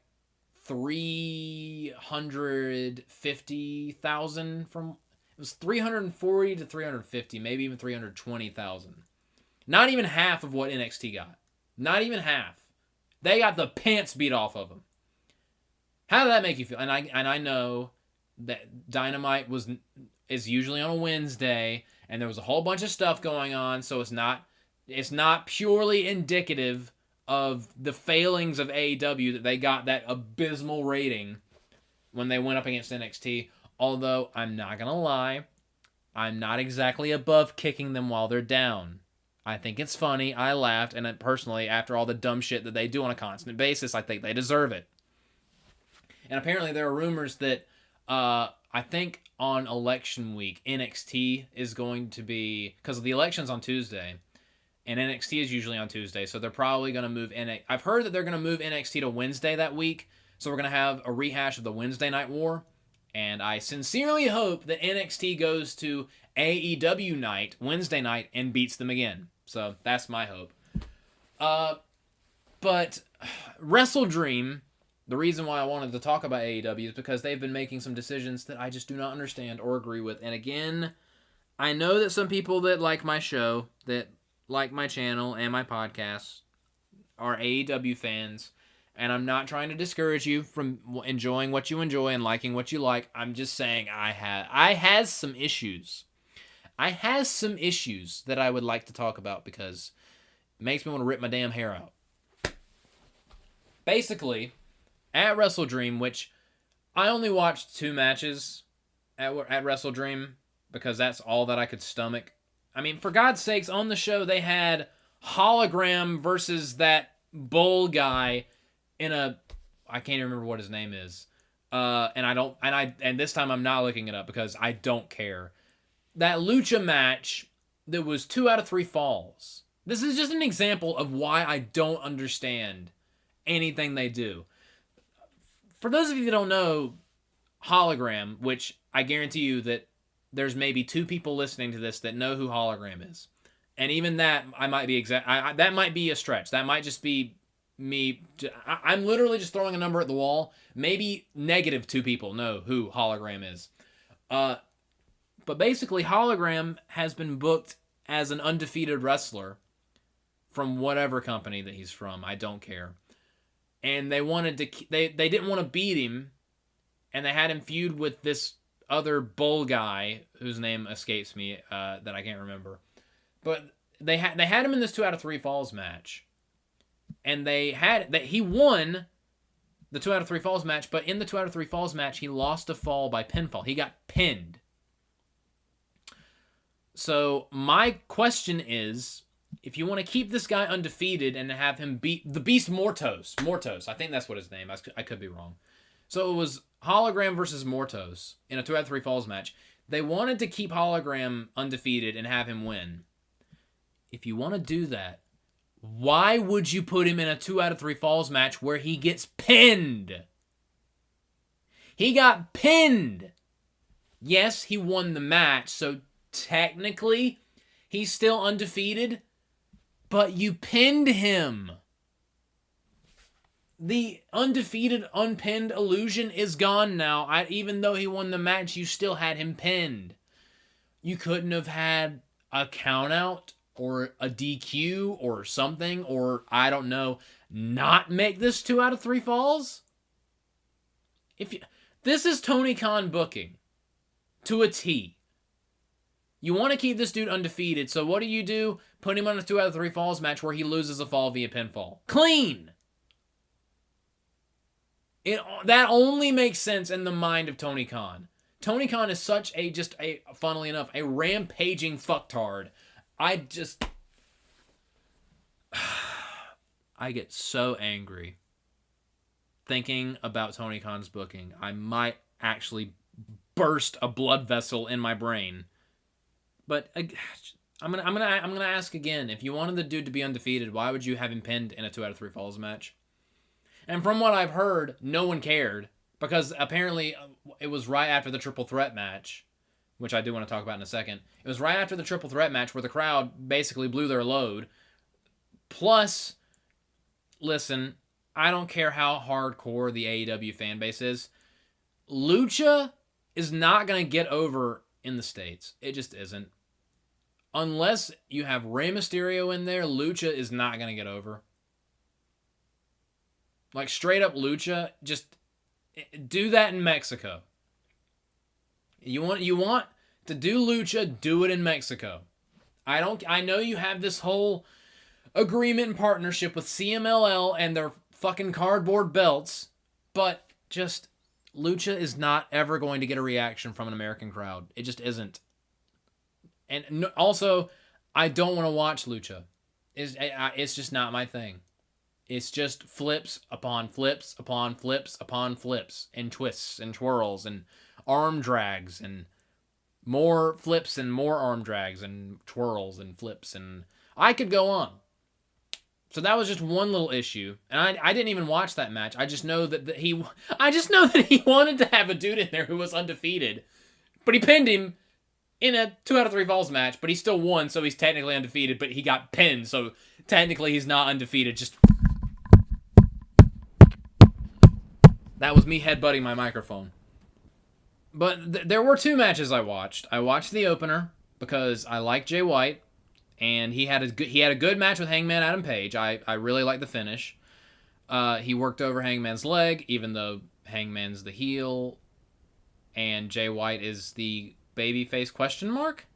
350,000 from, it was 340 to 350, maybe even 320,000. Not even half of what NXT got. Not even half. They got the pants beat off of them. How did that make you feel? And I know that Dynamite is usually on a Wednesday, and there was a whole bunch of stuff going on, so it's not purely indicative of the failings of AEW that they got that abysmal rating when they went up against NXT. Although, I'm not gonna lie, I'm not exactly above kicking them while they're down. I think it's funny, I laughed, and personally, after all the dumb shit that they do on a constant basis, I think they deserve it. And apparently there are rumors that, I think on election week, NXT is going to be, because the election's on Tuesday, and NXT is usually on Tuesday, so they're probably going to move NXT. I've heard that they're going to move NXT to Wednesday that week, so we're going to have a rehash of the Wednesday Night War, and I sincerely hope that NXT goes to AEW night, Wednesday night, and beats them again. So that's my hope. But WrestleDream, the reason why I wanted to talk about AEW is because they've been making some decisions that I just do not understand or agree with. And again, I know that some people that like my show, that like my channel and my podcast, are AEW fans. And I'm not trying to discourage you from enjoying what you enjoy and liking what you like. I'm just saying I has some issues. I has some issues that I would like to talk about because it makes me want to rip my damn hair out. Basically, at WrestleDream, which I only watched 2 matches at WrestleDream because that's all that I could stomach. I mean, for God's sakes, on the show they had Hologram versus that bull guy in a, I can't even remember what his name is. And this time I'm not looking it up because I don't care. That lucha match that was 2 out of 3 falls. This is just an example of why I don't understand anything they do. For those of you that don't know Hologram, which I guarantee you that there's maybe 2 people listening to this that know who Hologram is. And even that, I might be that might be a stretch. That might just be me. I'm literally just throwing a number at the wall. Maybe negative 2 people know who Hologram is. But basically, Hologram has been booked as an undefeated wrestler from whatever company that he's from. I don't care. And they wanted to, they didn't want to beat him, and they had him feud with this other bull guy whose name escapes me that I can't remember. But they had him in this 2 out of 3 falls match, and he won the 2 out of 3 falls match. But in the 2 out of 3 falls match, he lost a fall by pinfall. He got pinned. So my question is, if you want to keep this guy undefeated and have him beat the Beast Mortos, I think that's what his name, I could be wrong. So it was Hologram versus Mortos in a 2 out of 3 falls match. They wanted to keep Hologram undefeated and have him win. If you want to do that, why would you put him in a 2 out of 3 falls match where he gets pinned? He got pinned. Yes, he won the match, so technically he's still undefeated, but you pinned him. The undefeated, unpinned illusion is gone now. Even though he won the match, you still had him pinned. You couldn't have had a countout or a DQ or something, or I don't know, not make this 2 out of 3 falls? This is Tony Khan booking to a T. You want to keep this dude undefeated, so what do? Put him on a 2 out of 3 falls match where he loses a fall via pinfall. Clean! That only makes sense in the mind of Tony Khan. Tony Khan is such funnily enough, a rampaging fucktard. I get so angry thinking about Tony Khan's booking. I might actually burst a blood vessel in my brain. But I'm gonna ask again. If you wanted the dude to be undefeated, why would you have him pinned in a 2 out of 3 falls match? And from what I've heard, no one cared because apparently it was right after the triple threat match, which I do want to talk about in a second. It was right after the triple threat match where the crowd basically blew their load. Plus, listen, I don't care how hardcore the AEW fan base is. Lucha is not going to get over in the States. It just isn't. Unless you have Rey Mysterio in there, Lucha is not going to get over. Like, straight up Lucha, just do that in Mexico. You want to do Lucha, do it in Mexico. I know you have this whole agreement and partnership with CMLL and their fucking cardboard belts, but just Lucha is not ever going to get a reaction from an American crowd. It just isn't. And also, I don't want to watch Lucha. It's just not my thing. It's just flips upon flips upon flips upon flips and twists and twirls and arm drags and more flips and more arm drags and twirls and flips, and I could go on. So that was just one little issue, and I didn't even watch that match. I just know that he wanted to have a dude in there who was undefeated, but he pinned him in a 2 out of 3 falls match, but he still won, so he's technically undefeated, but he got pinned, so technically he's not undefeated. Just that was me headbutting my microphone. But there were 2 matches I watched. I watched the opener because I like Jay White, and he had a good match with Hangman Adam Page. I really like the finish. He worked over Hangman's leg, even though Hangman's the heel, and Jay White is the babyface question mark.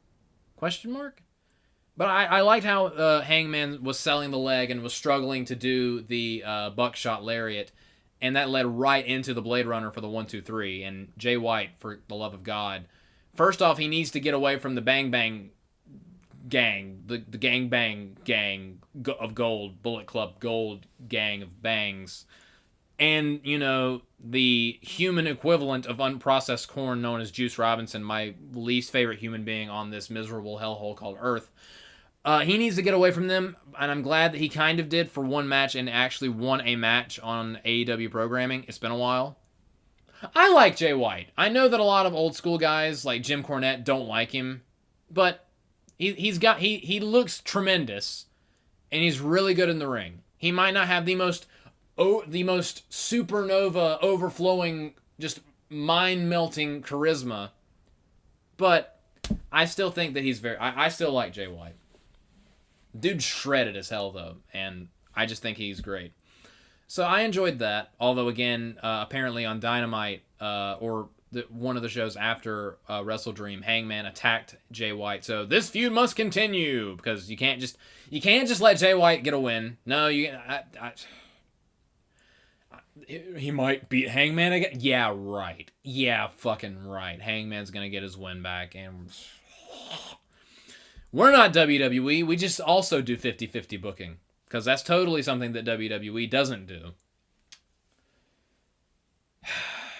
But I liked how Hangman was selling the leg and was struggling to do the buckshot lariat, and that led right into the Blade Runner for the 1-2-3. And Jay White, for the love of God, first off, he needs to get away from the Bang Bang gang, the Gang Bang gang of Gold, Bullet Club Gold gang of bangs, and, you know, the human equivalent of unprocessed corn known as Juice Robinson, my least favorite human being on this miserable hellhole called Earth. He needs to get away from them, and I'm glad that he kind of did for one match and actually won a match on AEW programming. It's been a while. I like Jay White. I know that a lot of old school guys like Jim Cornette don't like him, but he looks tremendous, and he's really good in the ring. He might not have the most supernova overflowing, just mind-melting charisma, but I still think that he's I still like Jay White. Dude's shredded as hell, though, and I just think he's great. So I enjoyed that, although, again, apparently on Dynamite, or one of the shows after WrestleDream, Hangman attacked Jay White. So this feud must continue, because you can't just let Jay White get a win. No, he might beat Hangman again. Yeah, right. Yeah, fucking right. Hangman's gonna get his win back, and we're not WWE. We just also do 50-50 booking, because that's totally something that WWE doesn't do.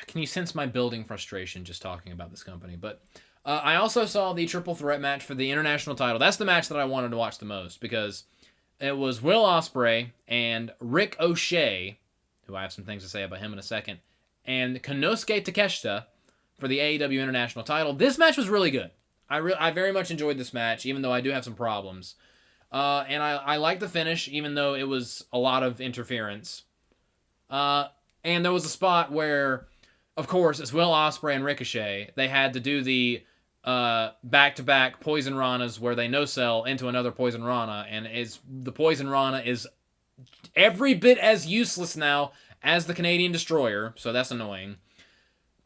Can you sense my building frustration just talking about this company? But I also saw the triple threat match for the international title. That's the match that I wanted to watch the most, because it was Will Ospreay and Rick O'Shea, who I have some things to say about him in a second, and Konosuke Takeshita for the AEW international title. This match was really good. I very much enjoyed this match, even though I do have some problems. And I like the finish, even though it was a lot of interference. And there was a spot where, of course, it's Will Ospreay and Ricochet. They had to do the back-to-back Poison Ranas where they no-sell into another Poison Rana, and the Poison Rana is every bit as useless now as the Canadian Destroyer, so that's annoying.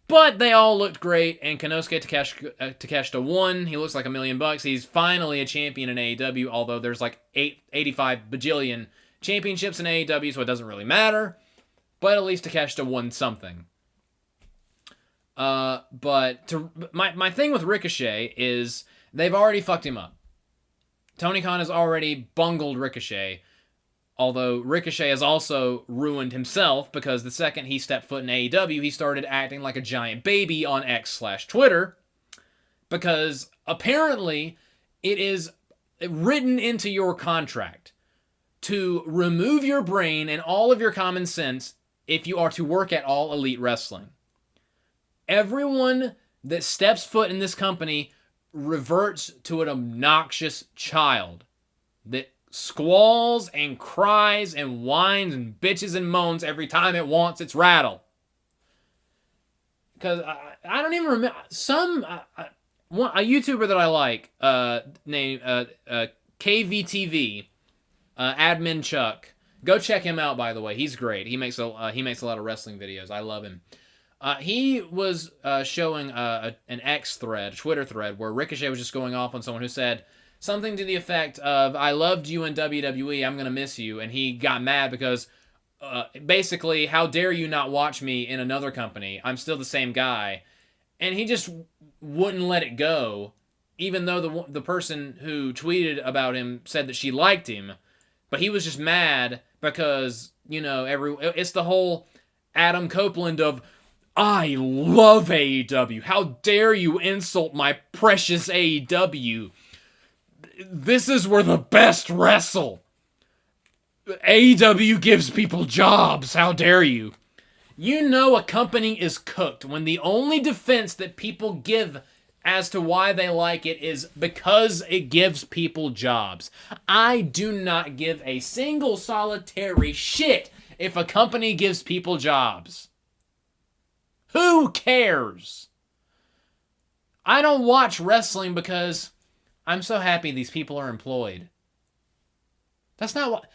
But they all looked great, and Konosuke Takeshita won. He looks like $1 million. He's finally a champion in AEW, although there's like 85 bajillion championships in AEW, so it doesn't really matter. But at least Takeshita won something. My thing with Ricochet is they've already fucked him up. Tony Khan has already bungled Ricochet, although Ricochet has also ruined himself because the second he stepped foot in AEW, he started acting like a giant baby on X/Twitter because apparently it is written into your contract to remove your brain and all of your common sense if you are to work at All Elite Wrestling. Everyone that steps foot in this company reverts to an obnoxious child that squalls and cries and whines and bitches and moans every time it wants its rattle. Because I don't even remember a YouTuber that I like named KVTV, Admin Chuck. Go check him out, by the way. He's great. He makes a lot of wrestling videos. I love him. He was showing an X thread, Twitter thread, where Ricochet was just going off on someone who said something to the effect of, "I loved you in WWE, I'm going to miss you." And he got mad because basically, how dare you not watch me in another company? I'm still the same guy. And he just wouldn't let it go, even though the person who tweeted about him said that she liked him. But he was just mad because, it's the whole Adam Copeland of, "I love AEW. How dare you insult my precious AEW? This is where the best wrestle. AEW gives people jobs. How dare you?" You know a company is cooked when the only defense that people give as to why they like it is because it gives people jobs. I do not give a single solitary shit if a company gives people jobs. Who cares? I don't watch wrestling because I'm so happy these people are employed. That's not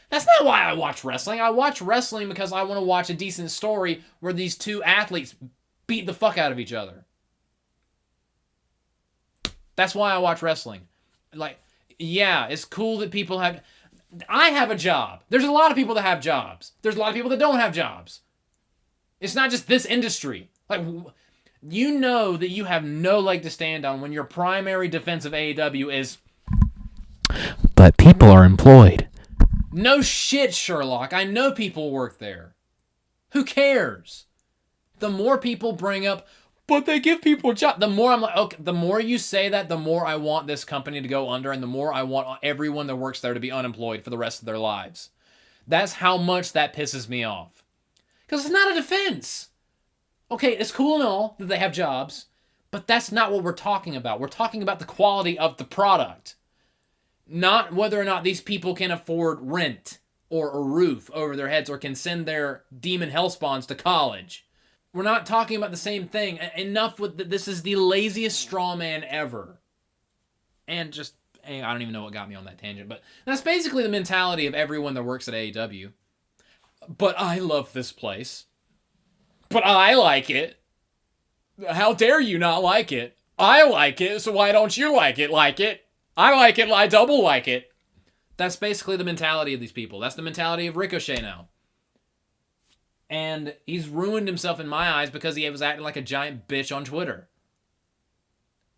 why I watch wrestling. I watch wrestling because I want to watch a decent story where these two athletes beat the fuck out of each other. That's why I watch wrestling. Like, yeah, it's cool that people have... I have a job. There's a lot of people that have jobs. There's a lot of people that don't have jobs. It's not just this industry. Like, you know that you have no leg to stand on when your primary defense of AEW is, "But people are employed." No shit, Sherlock. I know people work there. Who cares? The more people bring up, "But they give people jobs," the more I'm like, okay, the more you say that, the more I want this company to go under, and the more I want everyone that works there to be unemployed for the rest of their lives. That's how much that pisses me off. Because it's not a defense. Okay, it's cool and all that they have jobs, but that's not what we're talking about. We're talking about the quality of the product. Not whether or not these people can afford rent or a roof over their heads or can send their demon hellspawns to college. We're not talking about the same thing. Enough with this is the laziest straw man ever. And just, I don't even know what got me on that tangent, but that's basically the mentality of everyone that works at AEW. "But I love this place. But I like it. How dare you not like it? I like it, so why don't you like it? Like it? I like it, I double like it." That's basically the mentality of these people. That's the mentality of Ricochet now. And he's ruined himself in my eyes because he was acting like a giant bitch on Twitter.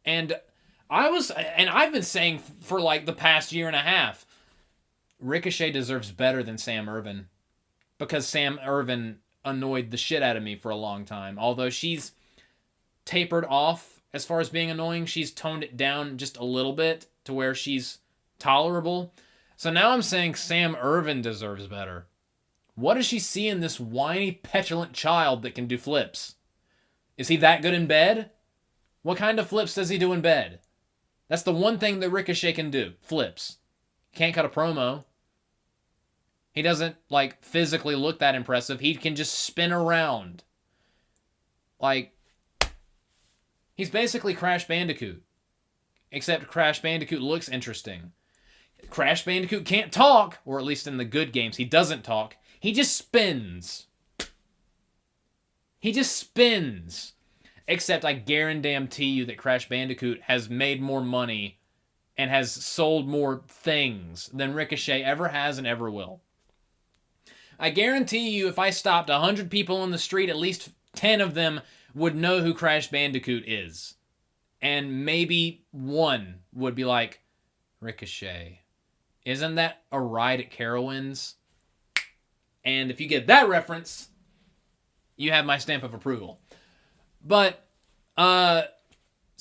And I've been saying for like the past year and a half, Ricochet deserves better than Sam Irvin. Because Sam Irvin annoyed the shit out of me for a long time. Although she's tapered off as far as being annoying, she's toned it down just a little bit to where she's tolerable. So now I'm saying Sam Irvin deserves better. What does she see in this whiny, petulant child that can do flips? Is he that good in bed? What kind of flips does he do in bed? That's the one thing that Ricochet can do. Flips. Can't cut a promo. He doesn't, physically look that impressive. He can just spin around. He's basically Crash Bandicoot. Except Crash Bandicoot looks interesting. Crash Bandicoot can't talk, or at least in the good games, he doesn't talk. He just spins. He just spins. Except I guarantee you that Crash Bandicoot has made more money and has sold more things than Ricochet ever has and ever will. I guarantee you if I stopped 100 people on the street, at least 10 of them would know who Crash Bandicoot is. And maybe one would be like, Ricochet. Isn't that a ride at Carowinds? And if you get that reference, you have my stamp of approval. But, so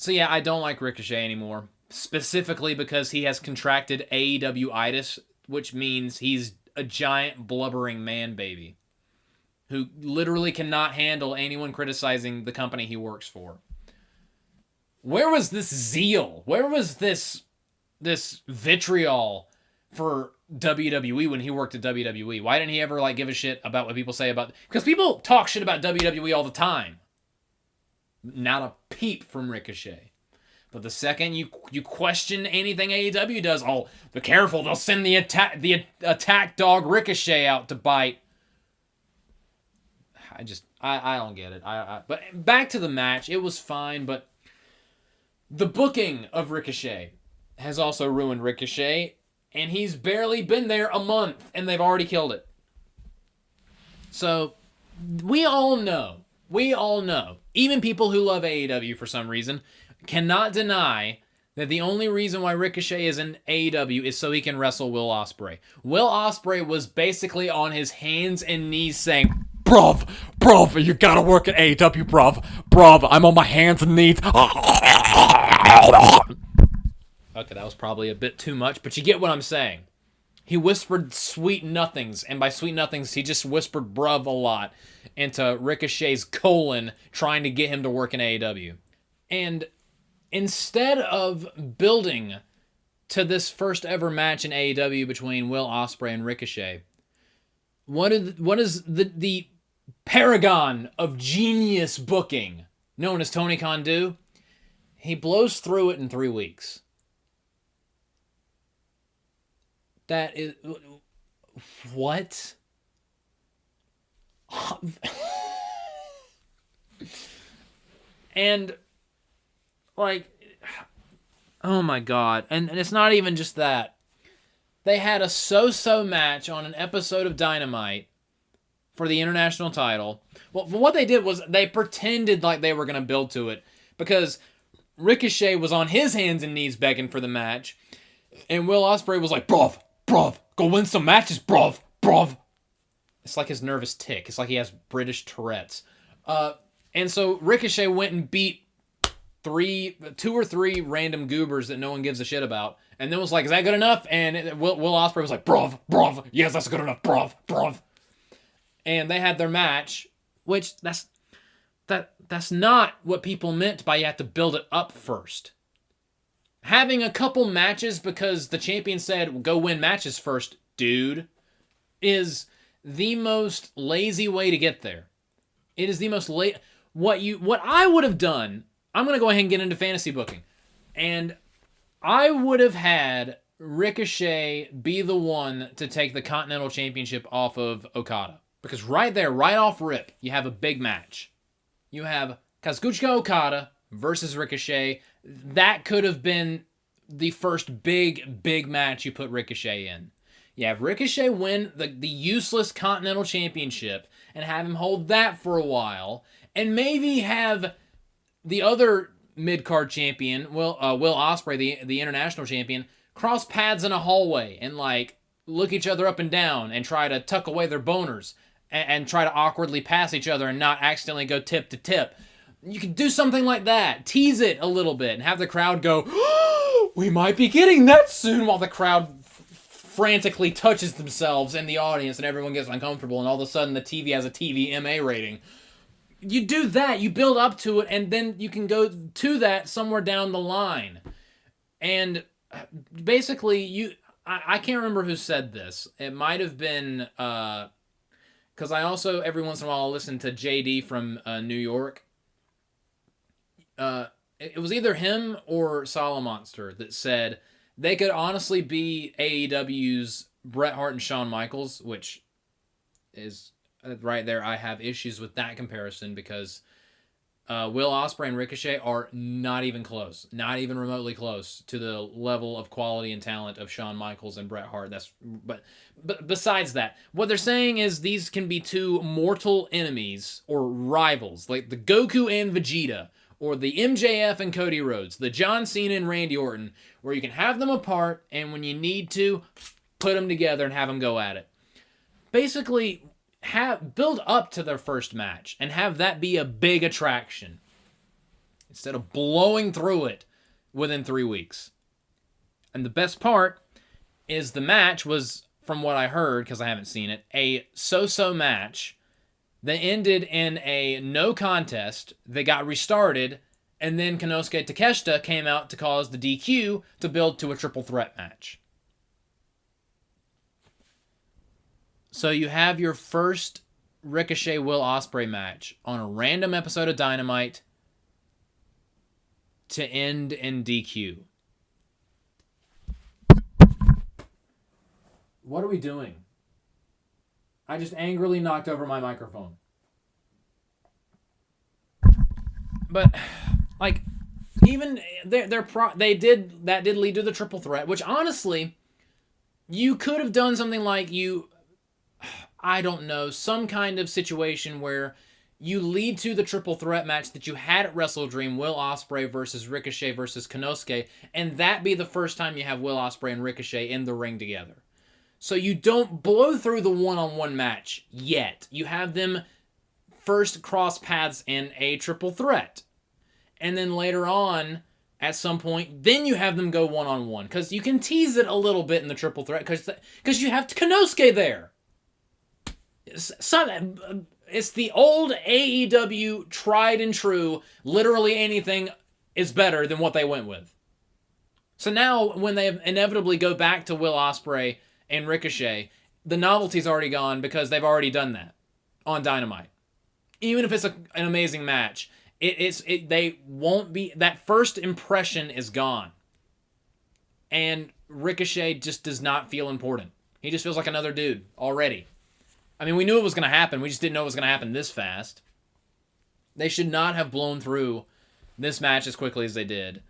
yeah, I don't like Ricochet anymore. Specifically because he has contracted AEW-itis, which means he's a giant blubbering man baby who literally cannot handle anyone criticizing the company he works for. Where was this zeal? Where was this vitriol for WWE when he worked at WWE? Why didn't he ever like give a shit about what people say about... Because people talk shit about WWE all the time. Not a peep from Ricochet. But the second you question anything AEW does, oh, be careful, they'll send the attack dog Ricochet out to bite. I don't get it. But back to the match, it was fine, but the booking of Ricochet has also ruined Ricochet, and he's barely been there a month, and they've already killed it. So, we all know, even people who love AEW for some reason, cannot deny that the only reason why Ricochet is in AEW is so he can wrestle Will Ospreay. Will Ospreay was basically on his hands and knees saying, Bruv, you gotta work at AEW, bruv, I'm on my hands and knees. Okay, that was probably a bit too much, but you get what I'm saying. He whispered sweet nothings, and by sweet nothings, he just whispered bruv a lot into Ricochet's colon, trying to get him to work in AEW. And instead of building to this first ever match in AEW between Will Ospreay and Ricochet, what is the paragon of genius booking known as Tony Khan do? He blows through it in 3 weeks. That is... What? And, like... Oh my god. And it's not even just that. They had a so-so match on an episode of Dynamite for the international title. Well, what they did was they pretended like they were going to build to it because Ricochet was on his hands and knees begging for the match, and Will Ospreay was like, bruv, go win some matches, bruv. It's like his nervous tick. It's like he has British Tourette's. And so Ricochet went and beat 2 or 3 random goobers that no one gives a shit about, and then was like, is that good enough? And Will Ospreay was like, bruv, yes, that's good enough, bruv. And they had their match, which that's not what people meant by you have to build it up first. Having a couple matches because the champion said, go win matches first, dude, is the most lazy way to get there. It is the most what I would have done, I'm going to go ahead and get into fantasy booking. And I would have had Ricochet be the one to take the Continental Championship off of Okada. Because right there, right off rip, you have a big match. You have Kazuchika Okada versus Ricochet. That could have been the first big match you put Ricochet in. You have Ricochet win the useless Continental Championship and have him hold that for a while. And maybe have the other mid-card champion, Will Ospreay, the international champion, cross paths in a hallway and like look each other up and down and try to tuck away their boners and try to awkwardly pass each other and not accidentally go tip to tip. You could do something like that. Tease it a little bit and have the crowd go, oh, we might be getting that soon, while the crowd frantically touches themselves in the audience and everyone gets uncomfortable and all of a sudden the TV has a TVMA rating. You do that, you build up to it, and then you can go to that somewhere down the line. And basically, I can't remember who said this. It might have been, because I also, every once in a while, listen to JD from New York. It was either him or Solomonster that said they could honestly be AEW's Bret Hart and Shawn Michaels, which is... right there, I have issues with that comparison because Will Ospreay and Ricochet are not even close, not even remotely close to the level of quality and talent of Shawn Michaels and Bret Hart. But besides that, what they're saying is these can be two mortal enemies or rivals, like the Goku and Vegeta, or the MJF and Cody Rhodes, the John Cena and Randy Orton, where you can have them apart, and when you need to, put them together and have them go at it. Basically, build up to their first match and have that be a big attraction instead of blowing through it within 3 weeks. And the best part is the match was, from what I heard, because I haven't seen it, a so-so match that ended in a no contest. They got restarted, and then Konosuke Takeshita came out to cause the DQ to build to a triple threat match. So you have your first Ricochet Will Ospreay match on a random episode of Dynamite to end in DQ. What are we doing? I just angrily knocked over my microphone. But like, even they did lead to the triple threat, which honestly, you could have done something like I don't know, some kind of situation where you lead to the triple threat match that you had at WrestleDream, Will Ospreay versus Ricochet versus Konosuke, and that be the first time you have Will Ospreay and Ricochet in the ring together. So you don't blow through the one-on-one match yet. You have them first cross paths in a triple threat. And then later on, at some point, then you have them go one-on-one. Because you can tease it a little bit in the triple threat, because you have Konosuke there. It's the old AEW tried and true, literally anything is better than what they went with. So now, when they inevitably go back to Will Ospreay and Ricochet, the novelty's already gone because they've already done that on Dynamite. Even if it's an amazing match, they won't be, that first impression is gone. And Ricochet just does not feel important. He just feels like another dude already. I mean, we knew it was going to happen. We just didn't know it was going to happen this fast. They should not have blown through this match as quickly as they did.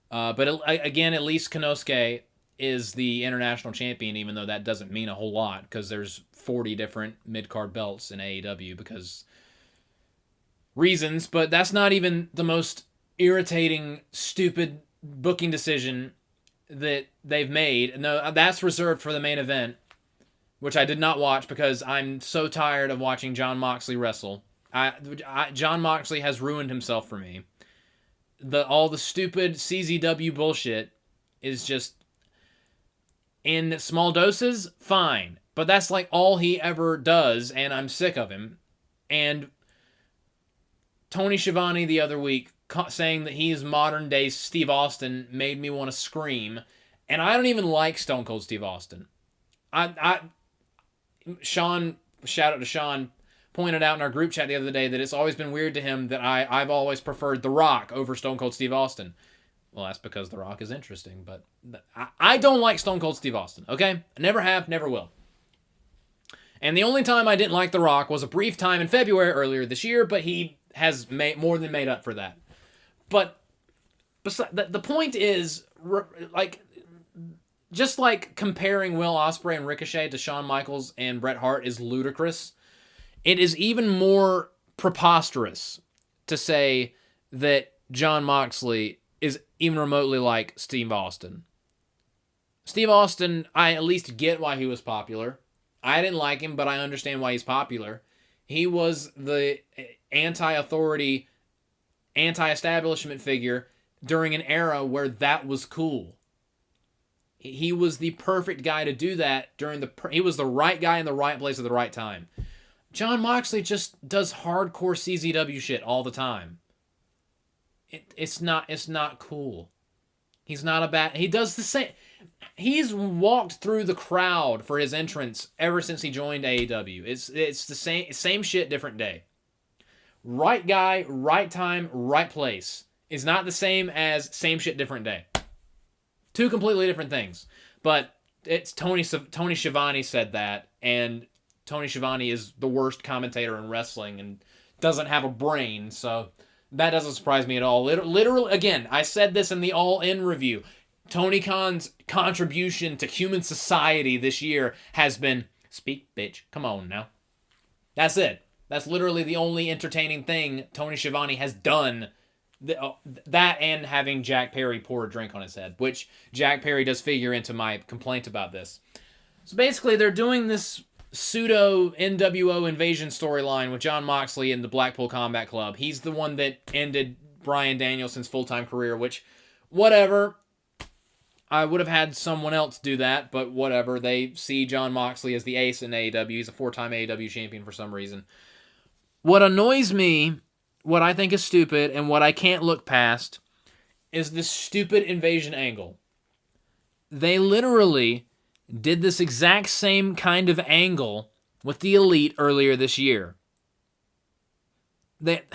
But again, at least Konosuke is the international champion, even though that doesn't mean a whole lot because there's 40 different mid-card belts in AEW because reasons, but that's not even the most irritating, stupid booking decision that they've made. No, that's reserved for the main event, which I did not watch because I'm so tired of watching Jon Moxley wrestle. Jon Moxley has ruined himself for me. All the stupid CZW bullshit is just, in small doses, fine. But that's like all he ever does, and I'm sick of him. And Tony Schiavone the other week saying that he's modern day Steve Austin made me want to scream. And I don't even like Stone Cold Steve Austin. Sean, shout out to Sean, pointed out in our group chat the other day that it's always been weird to him that I've always preferred The Rock over Stone Cold Steve Austin. Well, that's because The Rock is interesting, but I don't like Stone Cold Steve Austin, okay? I never have, never will. And the only time I didn't like The Rock was a brief time in February earlier this year, but he has more than made up for that. But the point is, like, just like comparing Will Ospreay and Ricochet to Shawn Michaels and Bret Hart is ludicrous, it is even more preposterous to say that Jon Moxley is even remotely like Steve Austin. Steve Austin, I at least get why he was popular. I didn't like him, but I understand why he's popular. He was the anti-authority, anti-establishment figure during an era where that was cool. He was the perfect guy to do that he was the right guy in the right place at the right time. Jon Moxley just does hardcore CZW shit all the time. It's not cool. He's not he does the same. He's walked through the crowd for his entrance ever since he joined AEW. It's the same shit, different day. Right guy, right time, right place is not the same as same shit, different day. Two completely different things. But it's Tony Schiavone said that, and Tony Schiavone is the worst commentator in wrestling and doesn't have a brain, so That doesn't surprise me at all. Literally, again, I said this in the All In review. Tony Khan's contribution to human society this year has been, speak, bitch, come on now. That's it. That's literally the only entertaining thing Tony Schiavone has done. That and having Jack Perry pour a drink on his head, which Jack Perry does figure into my complaint about this. So basically, they're doing this pseudo NWO invasion storyline with Jon Moxley and the Blackpool Combat Club. He's the one that ended Bryan Danielson's full-time career, which, whatever. I would have had someone else do that, but whatever. They see Jon Moxley as the ace in AEW. He's a 4-time AEW champion for some reason. What annoys me, what I think is stupid, and what I can't look past, is this stupid invasion angle. They literally did this exact same kind of angle with the Elite earlier this year. They're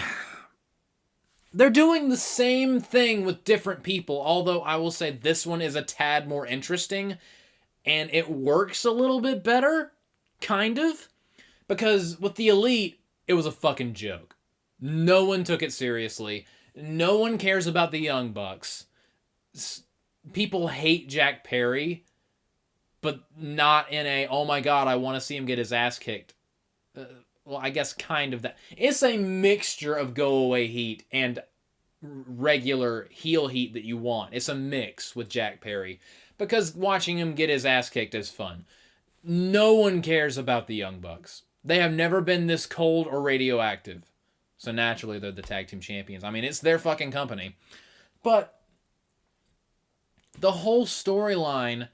doing the same thing with different people, although I will say this one is a tad more interesting, and it works a little bit better, kind of, because with the Elite, it was a fucking joke. No one took it seriously. No one cares about the Young Bucks. People hate Jack Perry, but not in a, oh my god, I want to see him get his ass kicked. Well, I guess kind of that. It's a mixture of go-away heat and regular heel heat that you want. It's a mix with Jack Perry, because watching him get his ass kicked is fun. No one cares about the Young Bucks. They have never been this cold or radioactive. So naturally, they're the tag team champions. I mean, it's their fucking company. But the whole storyline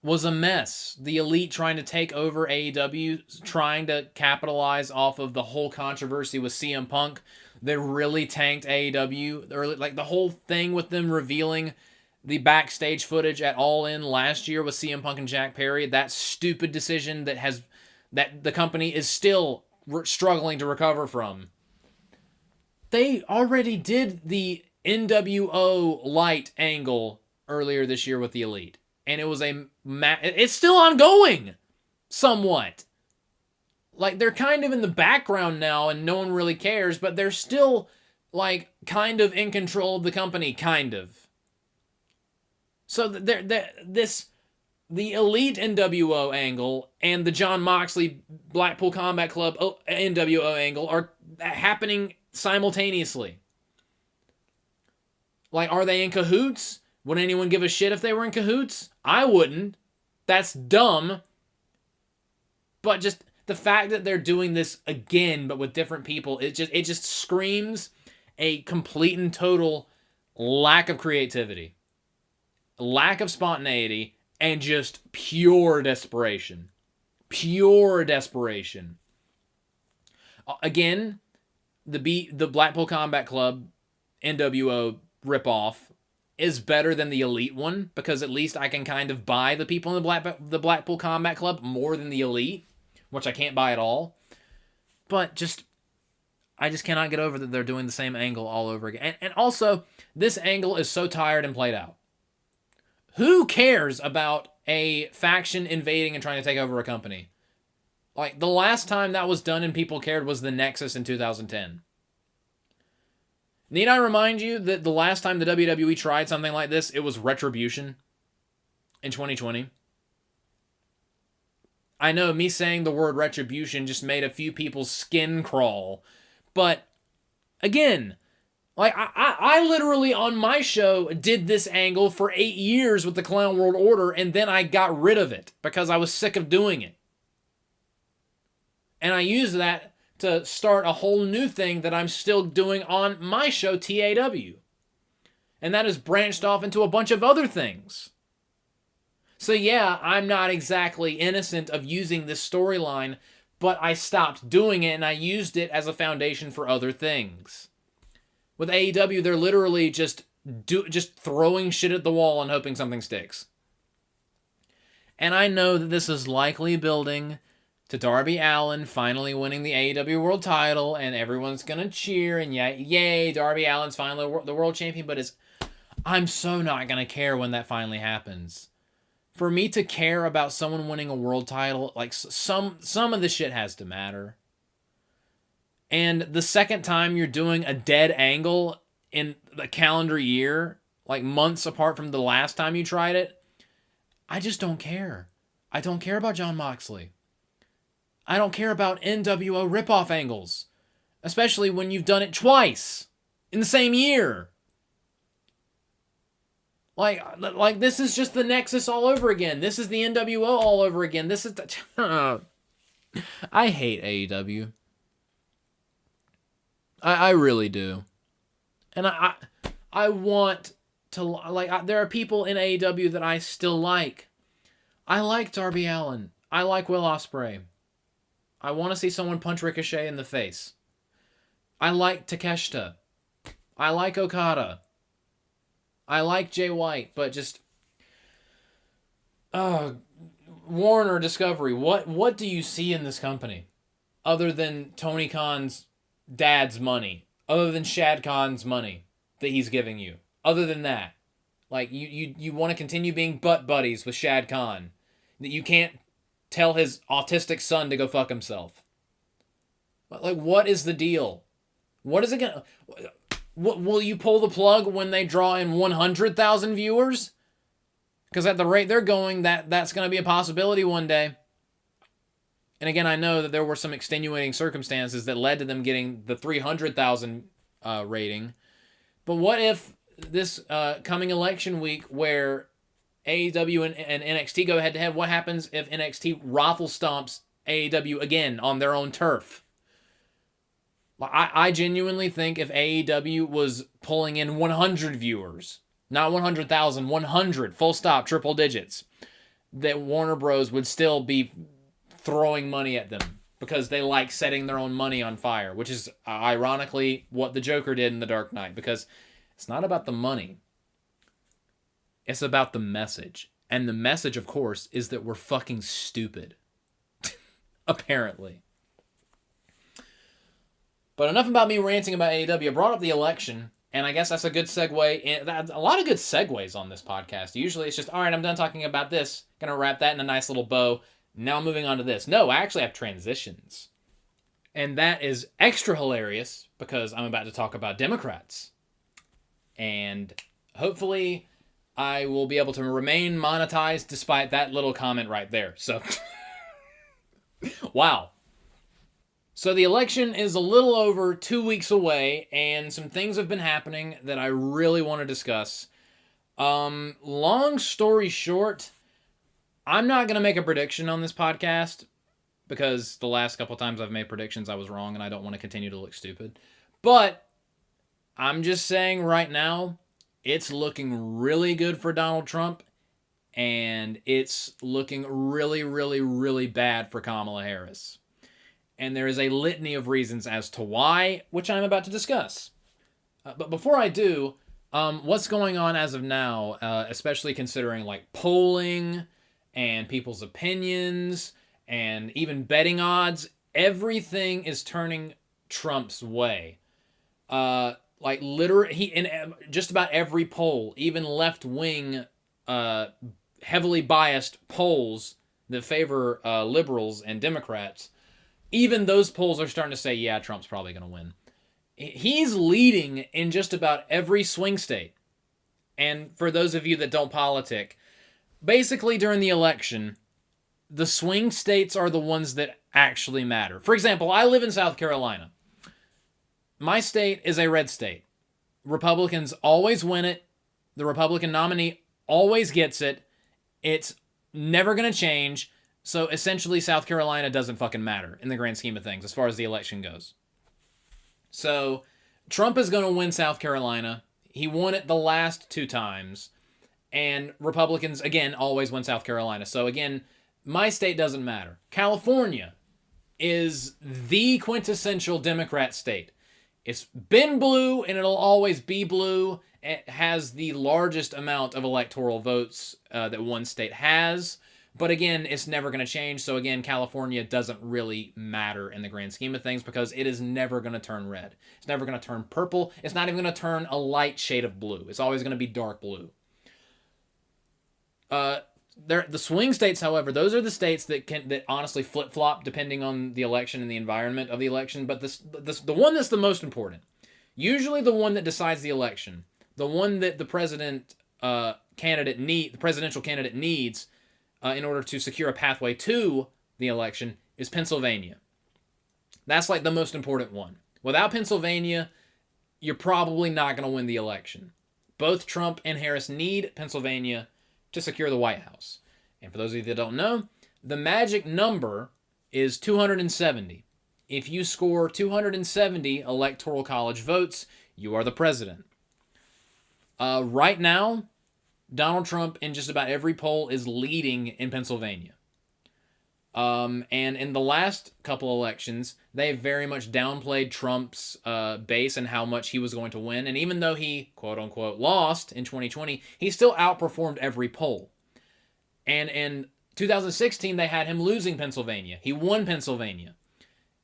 was a mess. The Elite trying to take over AEW, trying to capitalize off of the whole controversy with CM Punk that really tanked AEW. Early, like the whole thing with them revealing the backstage footage at All In last year with CM Punk and Jack Perry. That stupid decision that the company is still struggling to recover from. They already did the NWO Light angle earlier this year with the Elite. And it was it's still ongoing, somewhat. Like, they're kind of in the background now and no one really cares, but they're still, like, kind of in control of the company, kind of. So the Elite NWO angle and the Jon Moxley Blackpool Combat Club NWO angle are happening simultaneously. Like, are they in cahoots? Would anyone give a shit if they were in cahoots? I wouldn't. That's dumb. But just the fact that they're doing this again, but with different people, it just screams a complete and total lack of creativity, lack of spontaneity, and just pure desperation. Pure desperation. Again, the Blackpool Combat Club NWO ripoff is better than the Elite one, because at least I can kind of buy the people in the Blackpool Combat Club more than the Elite, which I can't buy at all. But I just cannot get over that they're doing the same angle all over again. And also, this angle is so tired and played out. Who cares about a faction invading and trying to take over a company? Like, the last time that was done and people cared was the Nexus in 2010. Need I remind you that the last time the WWE tried something like this, it was Retribution in 2020? I know, me saying the word Retribution just made a few people's skin crawl. But, again, like, I literally on my show did this angle for 8 years with the Clown World Order, and then I got rid of it because I was sick of doing it. And I used that to start a whole new thing that I'm still doing on my show, TAW. And that has branched off into a bunch of other things. So yeah, I'm not exactly innocent of using this storyline, but I stopped doing it and I used it as a foundation for other things. With AEW, they're literally just throwing shit at the wall and hoping something sticks. And I know that this is likely building to Darby Allin finally winning the AEW World title, and everyone's gonna cheer, and yay, Darby Allin's finally the world champion, but I'm so not gonna care when that finally happens. For me to care about someone winning a world title, like, some of this shit has to matter. And the second time you're doing a dead angle in the calendar year, like months apart from the last time you tried it, I just don't care. I don't care about Jon Moxley. I don't care about NWO ripoff angles, especially when you've done it twice in the same year. Like this is just the Nexus all over again. This is the NWO all over again. This is the... I hate AEW. I really do. And I want to, like, there are people in AEW that I still like. I like Darby Allin. I like Will Ospreay. I want to see someone punch Ricochet in the face. I like Takeshita. I like Okada. I like Jay White, but just... Warner Discovery, what do you see in this company? Other than Tony Khan's dad's money. Other than Shad Khan's money that he's giving you. Other than that. Like, you want to continue being butt buddies with Shad Khan. That you can't tell his autistic son to go fuck himself. Like, what is the deal? What is it gonna... Will you pull the plug when they draw in 100,000 viewers? Because at the rate they're going, that's going to be a possibility one day. And again, I know that there were some extenuating circumstances that led to them getting the 300,000 rating. But what if this coming election week where AEW and NXT go head-to-head, what happens if NXT raffle stomps AEW again on their own turf? I genuinely think if AEW was pulling in 100 viewers, not 100,000, 100, full stop, triple digits, that Warner Bros. Would still be throwing money at them because they like setting their own money on fire, which is ironically what the Joker did in The Dark Knight, because it's not about the money. It's about the message. And the message, of course, is that we're fucking stupid. Apparently. But enough about me ranting about AEW. I brought up the election, and I guess that's a good segue. A lot of good segues on this podcast. Usually it's just, all right, I'm done talking about this. Gonna wrap that in a nice little bow. Now moving on to this. No, I actually have transitions. And that is extra hilarious because I'm about to talk about Democrats. And hopefully I will be able to remain monetized despite that little comment right there. So, wow. So the election is a little over 2 weeks away, and some things have been happening that I really want to discuss. Long story short, I'm not going to make a prediction on this podcast, because the last couple times I've made predictions I was wrong, and I don't want to continue to look stupid. But I'm just saying right now, it's looking really good for Donald Trump, and it's looking really, really, really bad for Kamala Harris. And there is a litany of reasons as to why, which I'm about to discuss. But before I do, what's going on as of now, especially considering like polling and people's opinions and even betting odds, everything is turning Trump's way. Like literally, in just about every poll, even left-wing, heavily biased polls that favor liberals and Democrats, even those polls are starting to say, yeah, Trump's probably going to win. He's leading in just about every swing state. And for those of you that don't politic, basically during the election, the swing states are the ones that actually matter. For example, I live in South Carolina. My state is a red state. Republicans always win it. The Republican nominee always gets it. It's never going to change. So essentially, South Carolina doesn't fucking matter in the grand scheme of things as far as the election goes. So Trump is going to win South Carolina. He won it the last 2 times. And Republicans, again, always win South Carolina. So again, my state doesn't matter. California is the quintessential Democrat state. It's been blue and it'll always be blue. It has the largest amount of electoral votes that one state has. But again, it's never going to change. So again, California doesn't really matter in the grand scheme of things because it is never going to turn red. It's never going to turn purple. It's not even going to turn a light shade of blue. It's always going to be dark blue. The swing states, however, those are the states that honestly flip flop depending on the election and the environment of the election. But the one that's the most important, usually the one that decides the election, the one that the presidential candidate needs in order to secure a pathway to the election, is Pennsylvania. That's like the most important one. Without Pennsylvania, you're probably not going to win the election. Both Trump and Harris need Pennsylvania to secure the White House. And for those of you that don't know, the magic number is 270. If you score 270 electoral college votes, you are the president. Right now, Donald Trump in just about every poll is leading in Pennsylvania. And in the last couple elections, they very much downplayed Trump's base and how much he was going to win. And even though he, quote unquote, lost in 2020, he still outperformed every poll. And in 2016, they had him losing Pennsylvania. He won Pennsylvania.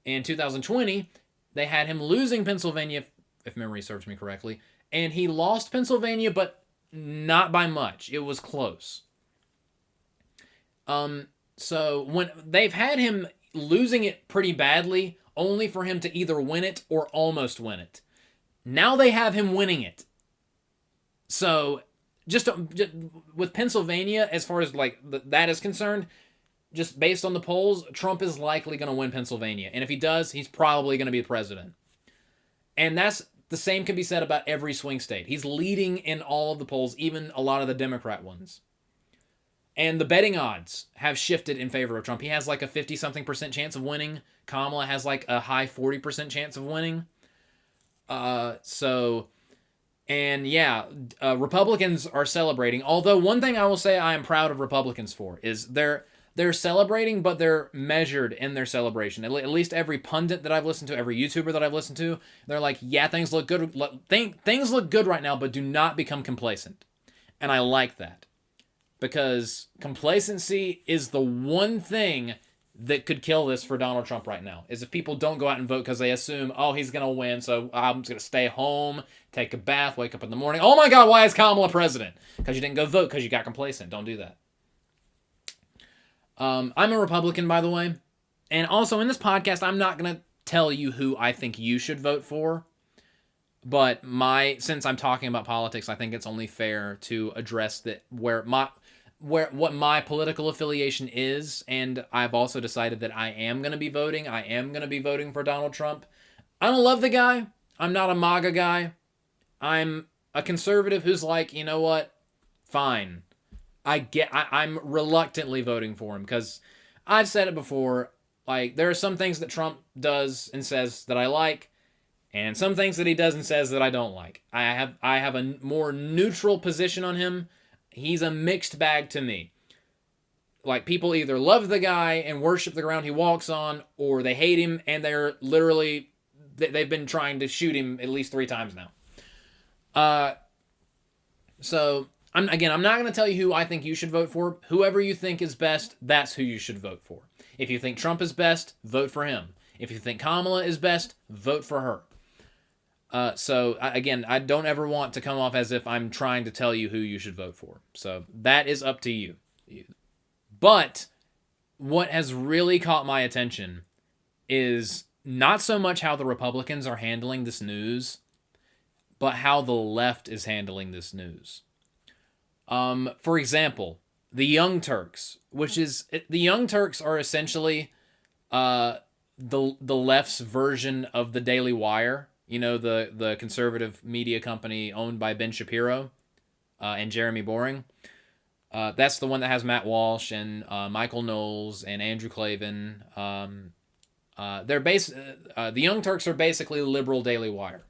In 2020, they had him losing Pennsylvania, if memory serves me correctly. And he lost Pennsylvania, but not by much. It was close. So when they've had him losing it pretty badly, only for him to either win it or almost win it. Now they have him winning it. So just with Pennsylvania, as far as like that is concerned, just based on the polls, Trump is likely going to win Pennsylvania. And if he does, he's probably going to be the president. And the same can be said about every swing state. He's leading in all of the polls, even a lot of the Democrat ones. And the betting odds have shifted in favor of Trump. He has like a 50-something% chance of winning. Kamala has like a high 40% chance of winning. Republicans are celebrating. Although one thing I will say I am proud of Republicans for is they're celebrating, but they're measured in their celebration. At least every pundit that I've listened to, every YouTuber that I've listened to, they're like, yeah, things look good. Things look good right now, but do not become complacent. And I like that. Because complacency is the one thing that could kill this for Donald Trump right now. Is if people don't go out and vote because they assume, oh, he's going to win, so I'm just going to stay home, take a bath, wake up in the morning. Oh my God, why is Kamala president? Because you didn't go vote because you got complacent. Don't do that. I'm a Republican, by the way. And also in this podcast, I'm not going to tell you who I think you should vote for. But since I'm talking about politics, I think it's only fair to address that what my political affiliation is, and I've also decided that I am going to be voting. I am going to be voting for Donald Trump. I don't love the guy. I'm not a MAGA guy. I'm a conservative who's like, you know what? Fine. I'm reluctantly voting for him because I've said it before. Like, there are some things that Trump does and says that I like, and some things that he does and says that I don't like. I have a more neutral position on him. He's a mixed bag to me. Like, people either love the guy and worship the ground he walks on, or they hate him and they've been trying to shoot him at least 3 times now. So I'm not going to tell you who I think you should vote for. Whoever you think is best, that's who you should vote for. If you think Trump is best, vote for him. If you think Kamala is best, vote for her. I don't ever want to come off as if I'm trying to tell you who you should vote for. So that is up to you. But what has really caught my attention is not so much how the Republicans are handling this news, but how the left is handling this news. For example, the Young Turks, the Young Turks are essentially the left's version of the Daily Wire. You know, the conservative media company owned by Ben Shapiro and Jeremy Boring. That's the one that has Matt Walsh and Michael Knowles and Andrew Klavan. The Young Turks are basically liberal Daily Wire.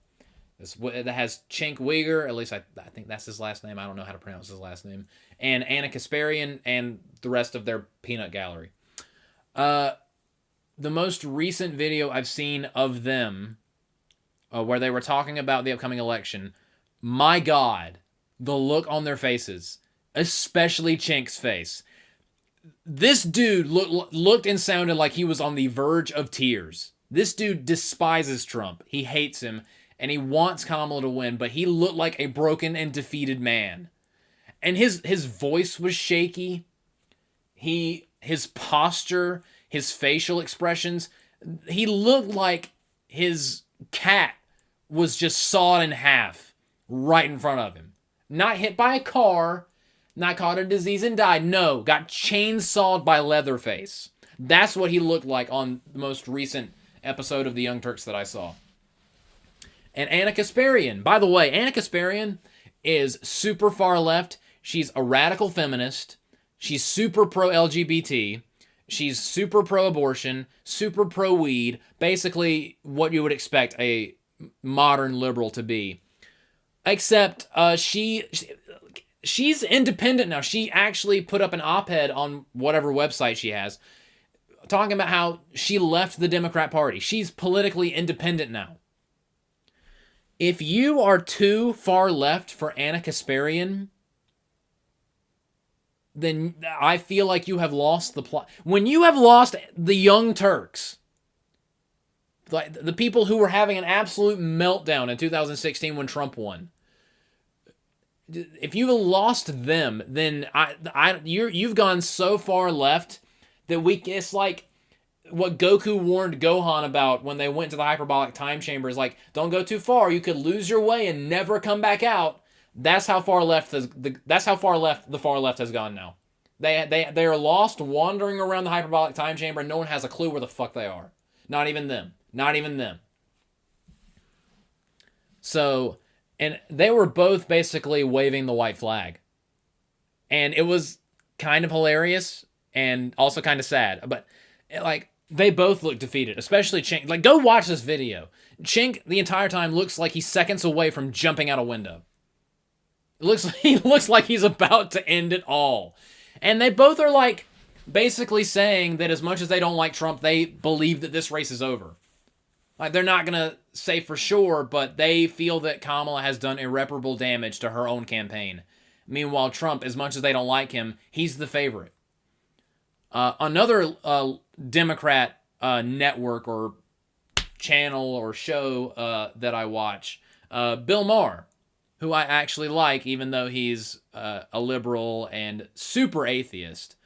That has Cenk Uygur, at least I think that's his last name. I don't know how to pronounce his last name. And Anna Kasparian and the rest of their peanut gallery. The most recent video I've seen of them, where they were talking about the upcoming election, my God, the look on their faces, especially Cenk's face. This dude looked and sounded like he was on the verge of tears. This dude despises Trump. He hates him, and he wants Kamala to win, but he looked like a broken and defeated man. And his voice was shaky. his posture, his facial expressions, he looked like his cat was just sawed in half right in front of him. Not hit by a car, not caught a disease and died. No, got chainsawed by Leatherface. That's what he looked like on the most recent episode of the Young Turks that I saw. And Anna Kasparian. By the way, Anna Kasparian is super far left. She's a radical feminist. She's super pro-LGBT. She's super pro-abortion, super pro-weed. Basically, what you would expect a modern liberal to be. Except she's independent now. She actually put up an op-ed on whatever website she has, talking about how she left the Democrat Party. She's politically independent now. If you are too far left for Anna Kasparian, then I feel like you have lost the plot. When you have lost the Young Turks, like the people who were having an absolute meltdown in 2016 when Trump won, if you've lost them, then you've gone so far left that it's like what Goku warned Gohan about when they went to the hyperbolic time chamber is like, don't go too far. You could lose your way and never come back out. That's how far left the far left has gone now. They are lost, wandering around the hyperbolic time chamber, and no one has a clue where the fuck they are. Not even them. Not even them. So, and they were both basically waving the white flag. And it was kind of hilarious and also kind of sad. But, like, they both look defeated, especially Chink. Like, go watch this video. Chink, the entire time, looks like he's seconds away from jumping out a window. He looks like he's about to end it all. And they both are, like, basically saying that as much as they don't like Trump, they believe that this race is over. Like, they're not going to say for sure, but they feel that Kamala has done irreparable damage to her own campaign. Meanwhile, Trump, as much as they don't like him, he's the favorite. Another Democrat network or channel or show that I watch, Bill Maher, who I actually like, even though he's a liberal and super atheist.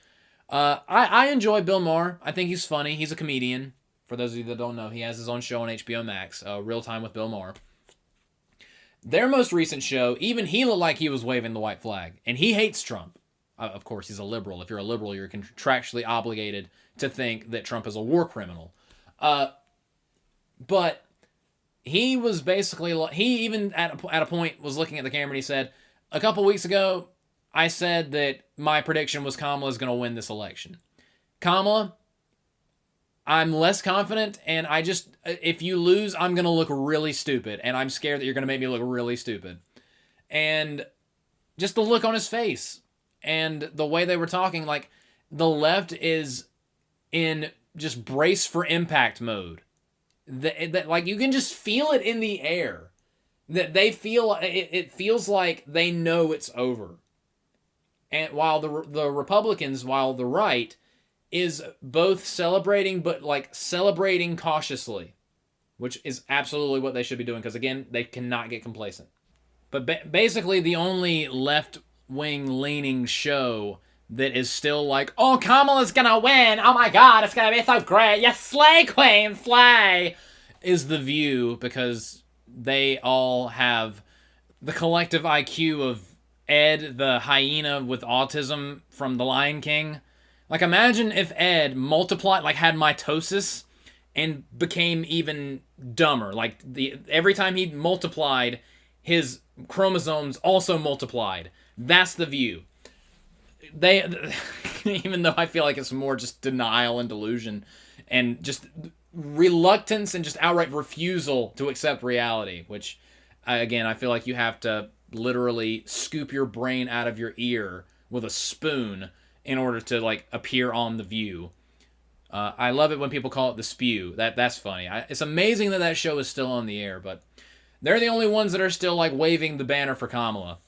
I enjoy Bill Maher. I think he's funny. He's a comedian. For those of you that don't know, he has his own show on HBO Max, Real Time with Bill Maher. Their most recent show, even he looked like he was waving the white flag. And he hates Trump. Of course, he's a liberal. If you're a liberal, you're contractually obligated to think that Trump is a war criminal. But he was basically, he even at a point was looking at the camera and he said, a couple weeks ago, I said that my prediction was Kamala's going to win this election. Kamala, I'm less confident, and if you lose, I'm going to look really stupid, and I'm scared that you're going to make me look really stupid. And just the look on his face, and the way they were talking, like, the left is in just brace for impact mode. That like, you can just feel it in the air. That they feel, it feels like they know it's over. And while the Republicans, while the right is both celebrating, but like celebrating cautiously, which is absolutely what they should be doing, because again, they cannot get complacent. But basically, the only left-wing leaning show that is still like, oh, Kamala's gonna win, oh my god, it's gonna be so great, yes, slay queen, slay, is The View, because they all have the collective IQ of Ed, the hyena with autism from The Lion King. Like, imagine if Ed multiplied, like, had mitosis and became even dumber. Like, every time he multiplied, his chromosomes also multiplied. That's The View. Even though I feel like it's more just denial and delusion and just reluctance and just outright refusal to accept reality, which, again, I feel like you have to literally scoop your brain out of your ear with a spoon in order to, like, appear on The View. I love it when people call it The Spew. That's funny. It's amazing that show is still on the air, but they're the only ones that are still, like, waving the banner for Kamala.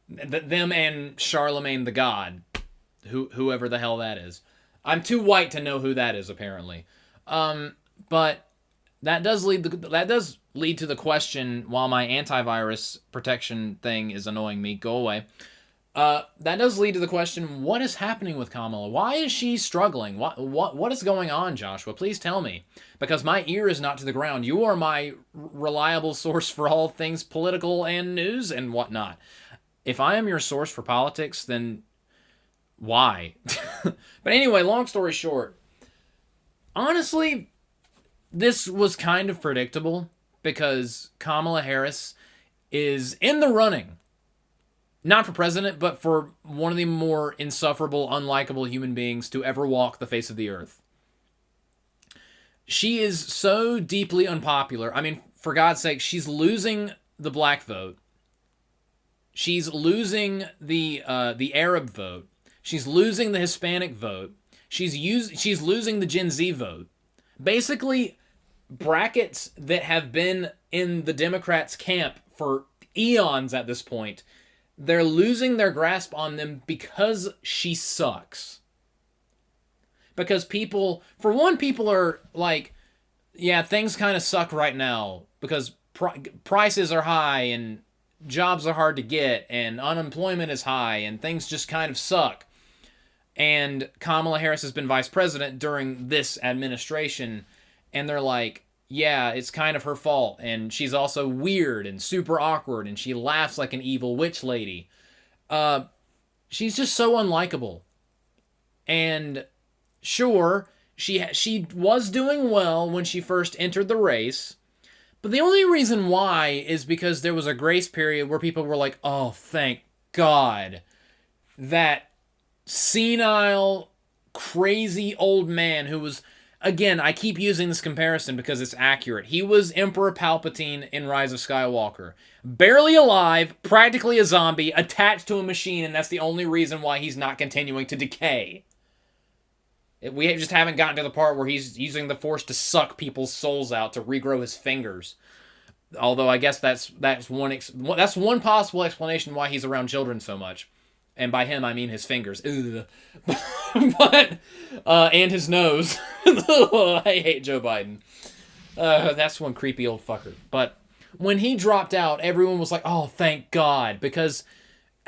Them and Charlemagne the God, whoever the hell that is. I'm too white to know who that is, apparently. But that does lead to the question, while my antivirus protection thing is annoying me, go away. That does lead to the question, what is happening with Kamala? Why is she struggling? What is going on, Joshua? Please tell me. Because my ear is not to the ground. You are my reliable source for all things political and news and whatnot. If I am your source for politics, then why? But anyway, long story short, honestly, this was kind of predictable because Kamala Harris is in the running. Not for president, but for one of the more insufferable, unlikable human beings to ever walk the face of the earth. She is so deeply unpopular. I mean, for God's sake, she's losing the black vote. She's losing the Arab vote. She's losing the Hispanic vote. She's losing the Gen Z vote. Basically, brackets that have been in the Democrats' camp for eons at this point, they're losing their grasp on them because she sucks. Because people are like, yeah, things kind of suck right now because prices are high and jobs are hard to get and unemployment is high and things just kind of suck. And Kamala Harris has been vice president during this administration, and they're like, yeah, it's kind of her fault, and she's also weird and super awkward, and she laughs like an evil witch lady. She's just so unlikable. And sure, she was doing well when she first entered the race, but the only reason why is because there was a grace period where people were like, oh, thank God, that senile, crazy old man who was, again, I keep using this comparison because it's accurate. He was Emperor Palpatine in Rise of Skywalker. Barely alive, practically a zombie, attached to a machine, and that's the only reason why he's not continuing to decay. We just haven't gotten to the part where he's using the Force to suck people's souls out to regrow his fingers. Although I guess that's one possible explanation why he's around children so much. And by him, I mean his fingers. But and his nose. I hate Joe Biden. That's one creepy old fucker. But when he dropped out, everyone was like, oh, thank God. Because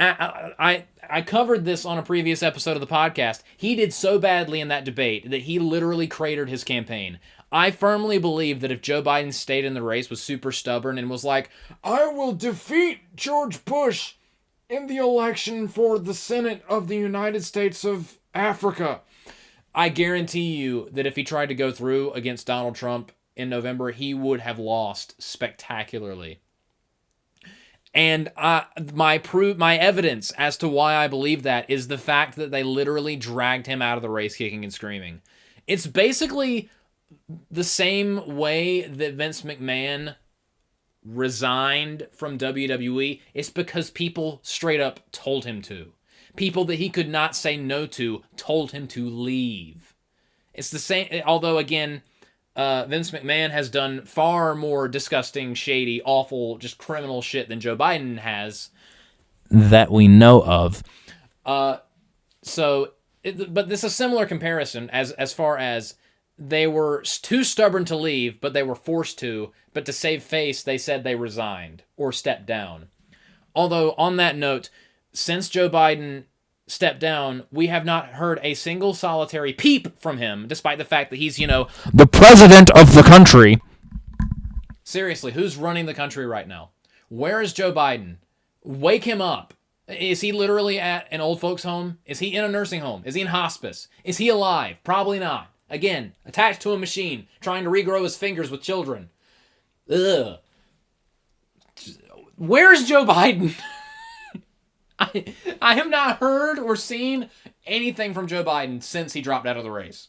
I covered this on a previous episode of the podcast. He did so badly in that debate that he literally cratered his campaign. I firmly believe that if Joe Biden stayed in the race, was super stubborn, and was like, I will defeat George Bush in the election for the Senate of the United States of Africa, I guarantee you that if he tried to go through against Donald Trump in November, he would have lost spectacularly. And my evidence as to why I believe that is the fact that they literally dragged him out of the race kicking and screaming. It's basically the same way that Vince McMahon resigned from WWE. It's because people straight up told him to. People that he could not say no to told him to leave. It's the same, although again, Vince McMahon has done far more disgusting, shady, awful, just criminal shit than Joe Biden has that we know of. But this is a similar comparison as far as they were too stubborn to leave, but they were forced to. But to save face, they said they resigned or stepped down. Although, on that note, since Joe Biden stepped down, we have not heard a single solitary peep from him, despite the fact that he's, the president of the country. Seriously, who's running the country right now? Where is Joe Biden? Wake him up. Is he literally at an old folks' home? Is he in a nursing home? Is he in hospice? Is he alive? Probably not. Again, attached to a machine, trying to regrow his fingers with children. Ugh. Where's Joe Biden? I have not heard or seen anything from Joe Biden since he dropped out of the race.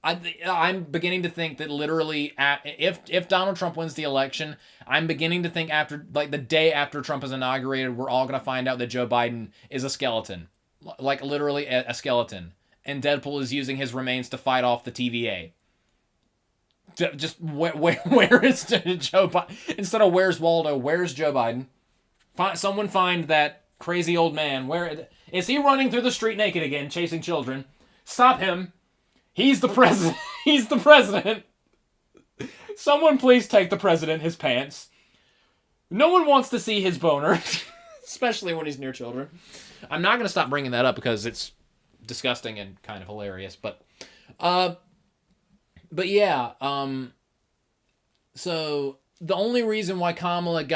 I'm beginning to think that literally, if Donald Trump wins the election, I'm beginning to think after, like the day after Trump is inaugurated, we're all going to find out that Joe Biden is a skeleton. Like literally a skeleton. And Deadpool is using his remains to fight off the TVA. Just where is Joe Biden? Instead of where's Waldo, where's Joe Biden? Someone find that crazy old man. Where is he running through the street naked again, chasing children? Stop him. He's the president. He's the president. Someone please take the president his pants. No one wants to see his boner. Especially when he's near children. I'm not going to stop bringing that up because it's disgusting and kind of hilarious. But yeah. So the only reason why Kamala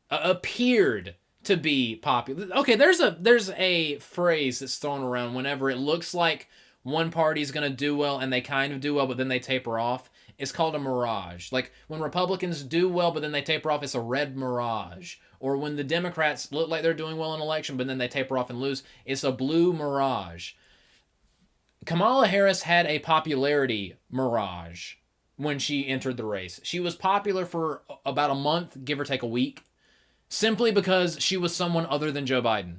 appeared to be popular. Okay, there's a phrase that's thrown around whenever it looks like one party's going to do well and they kind of do well, but then they taper off. It's called a mirage. Like when Republicans do well, but then they taper off, it's a red mirage. Or when the Democrats look like they're doing well in an election, but then they taper off and lose, it's a blue mirage. Kamala Harris had a popularity mirage when she entered the race. She was popular for about a month, give or take a week, simply because she was someone other than Joe Biden.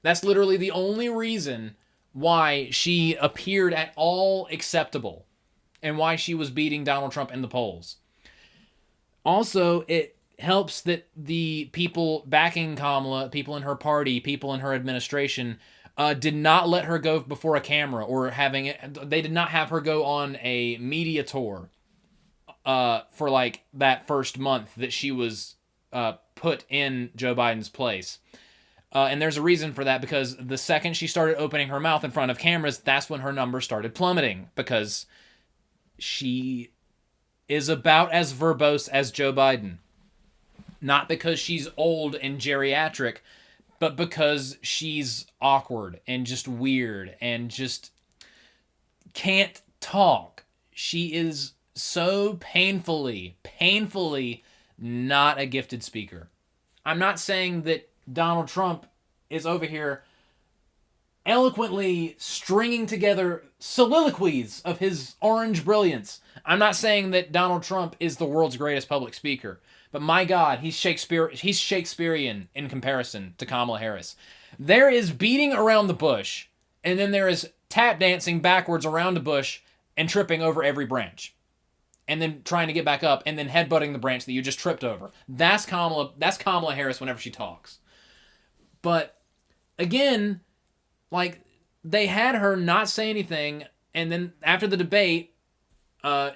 That's literally the only reason why she appeared at all acceptable and why she was beating Donald Trump in the polls. Also, it helps that the people backing Kamala, people in her party, people in her administration, did not let her go before a camera or they did not have her go on a media tour for like that first month that she was put in Joe Biden's place. And there's a reason for that, because the second she started opening her mouth in front of cameras, that's when her numbers started plummeting, because she is about as verbose as Joe Biden. Not because she's old and geriatric, but because she's awkward and just weird and just can't talk. She is so painfully not a gifted speaker. I'm not saying that Donald Trump is over here eloquently stringing together soliloquies of his orange brilliance. I'm not saying that Donald Trump is the world's greatest public speaker, but my God, he's Shakespearean in comparison to Kamala Harris. There is beating around the bush, and then there is tap dancing backwards around the bush and tripping over every branch, and then trying to get back up, and then headbutting the branch that you just tripped over. That's Kamala Harris whenever she talks. But again, like, they had her not say anything, and then after the debate,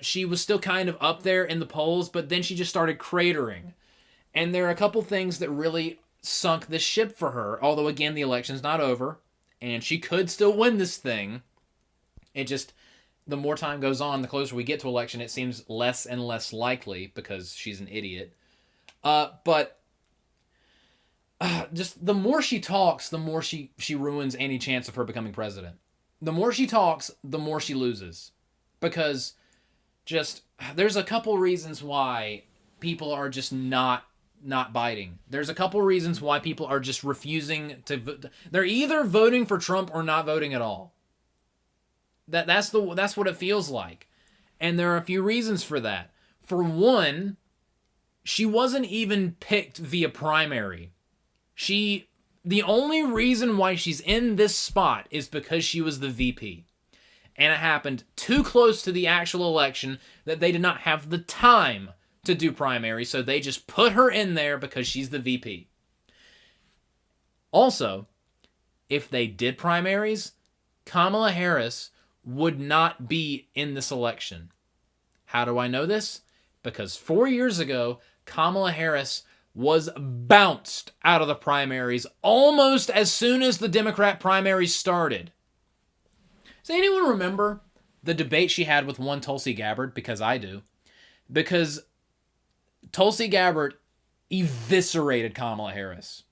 she was still kind of up there in the polls, but then she just started cratering. And there are a couple things that really sunk the ship for her, although again, the election's not over, and she could still win this thing. It just, the more time goes on, the closer we get to election, it seems less and less likely, because she's an idiot. But just the more she talks, the more she ruins any chance of her becoming president. The more she talks, the more she loses. Because just, there's a couple reasons why people are just not biting. There's a couple reasons why people are just refusing to vote. They're either voting for Trump or not voting at all. That's what it feels like. And there are a few reasons for that. For one, she wasn't even picked via primary. The only reason why she's in this spot is because she was the VP. And it happened too close to the actual election that they did not have the time to do primary, so they just put her in there because she's the VP. Also, if they did primaries, Kamala Harris would not be in this election. How do I know this? Because 4 years ago, Kamala Harris was bounced out of the primaries almost as soon as the Democrat primaries started. Does anyone remember the debate she had with one Tulsi Gabbard? Because I do. Because Tulsi Gabbard eviscerated Kamala Harris.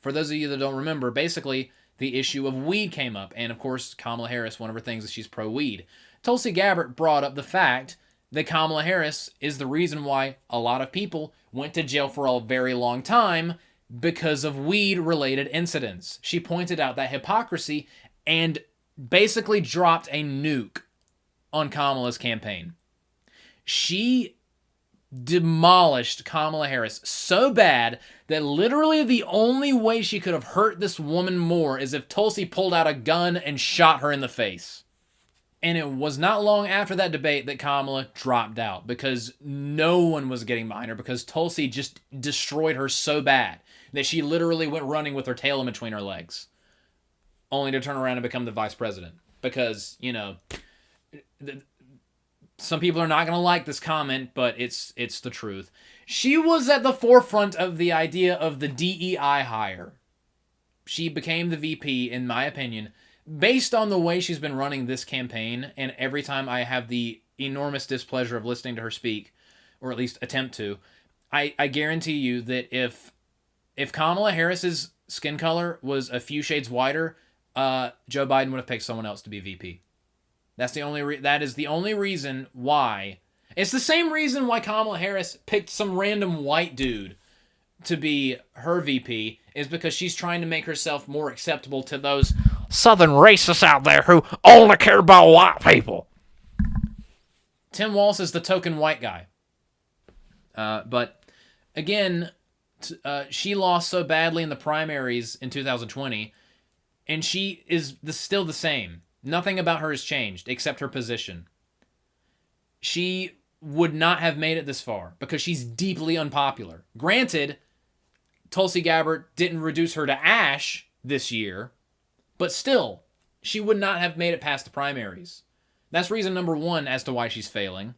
For those of you that don't remember, basically the issue of weed came up. And of course, Kamala Harris, one of her things is she's pro-weed. Tulsi Gabbard brought up the fact that Kamala Harris is the reason why a lot of people went to jail for a very long time because of weed-related incidents. She pointed out that hypocrisy and basically dropped a nuke on Kamala's campaign. She demolished Kamala Harris so bad that literally the only way she could have hurt this woman more is if Tulsi pulled out a gun and shot her in the face. And it was not long after that debate that Kamala dropped out because no one was getting behind her because Tulsi just destroyed her so bad that she literally went running with her tail in between her legs, only to turn around and become the vice president. Because, you know, some people are not going to like this comment, but it's the truth. She was at the forefront of the idea of the DEI hire. She became the VP, in my opinion, based on the way she's been running this campaign, and every time I have the enormous displeasure of listening to her speak, or at least attempt to, I guarantee you that if Kamala Harris's skin color was a few shades whiter, Joe Biden would have picked someone else to be VP. That is the only reason why. It's the same reason why Kamala Harris picked some random white dude to be her VP, is because she's trying to make herself more acceptable to those southern racists out there who only care about white people. Tim Walz is the token white guy. But again, she lost so badly in the primaries in 2020, and she is still the same. Nothing about her has changed except her position. She would not have made it this far because she's deeply unpopular. Granted, Tulsi Gabbard didn't reduce her to ash this year, but still, she would not have made it past the primaries. That's reason number one as to why she's failing.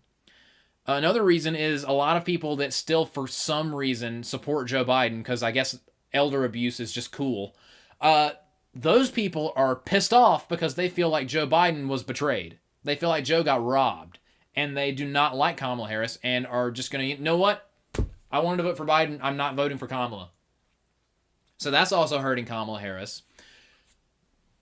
Another reason is a lot of people that still, for some reason, support Joe Biden, because I guess elder abuse is just cool. Those people are pissed off because they feel like Joe Biden was betrayed. They feel like Joe got robbed. And they do not like Kamala Harris and are just going to, you know what? I wanted to vote for Biden. I'm not voting for Kamala. So that's also hurting Kamala Harris.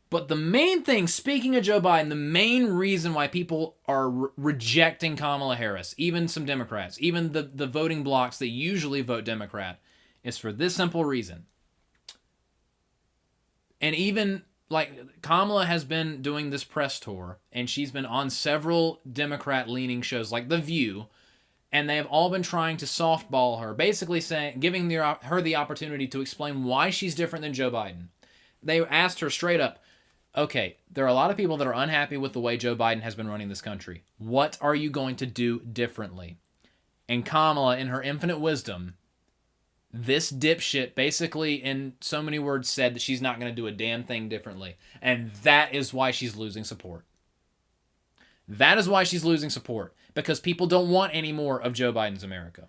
But the main thing, speaking of Joe Biden, the main reason why people are rejecting Kamala Harris, even some Democrats, even the voting blocs that usually vote Democrat, is for this simple reason. And even, like, Kamala has been doing this press tour, and she's been on several Democrat-leaning shows, like The View, and they have all been trying to softball her, basically giving her the opportunity to explain why she's different than Joe Biden. They asked her straight up, okay, there are a lot of people that are unhappy with the way Joe Biden has been running this country. What are you going to do differently? And Kamala, in her infinite wisdom, this dipshit basically, in so many words, said that she's not going to do a damn thing differently. And that is why she's losing support. That is why she's losing support. Because people don't want any more of Joe Biden's America.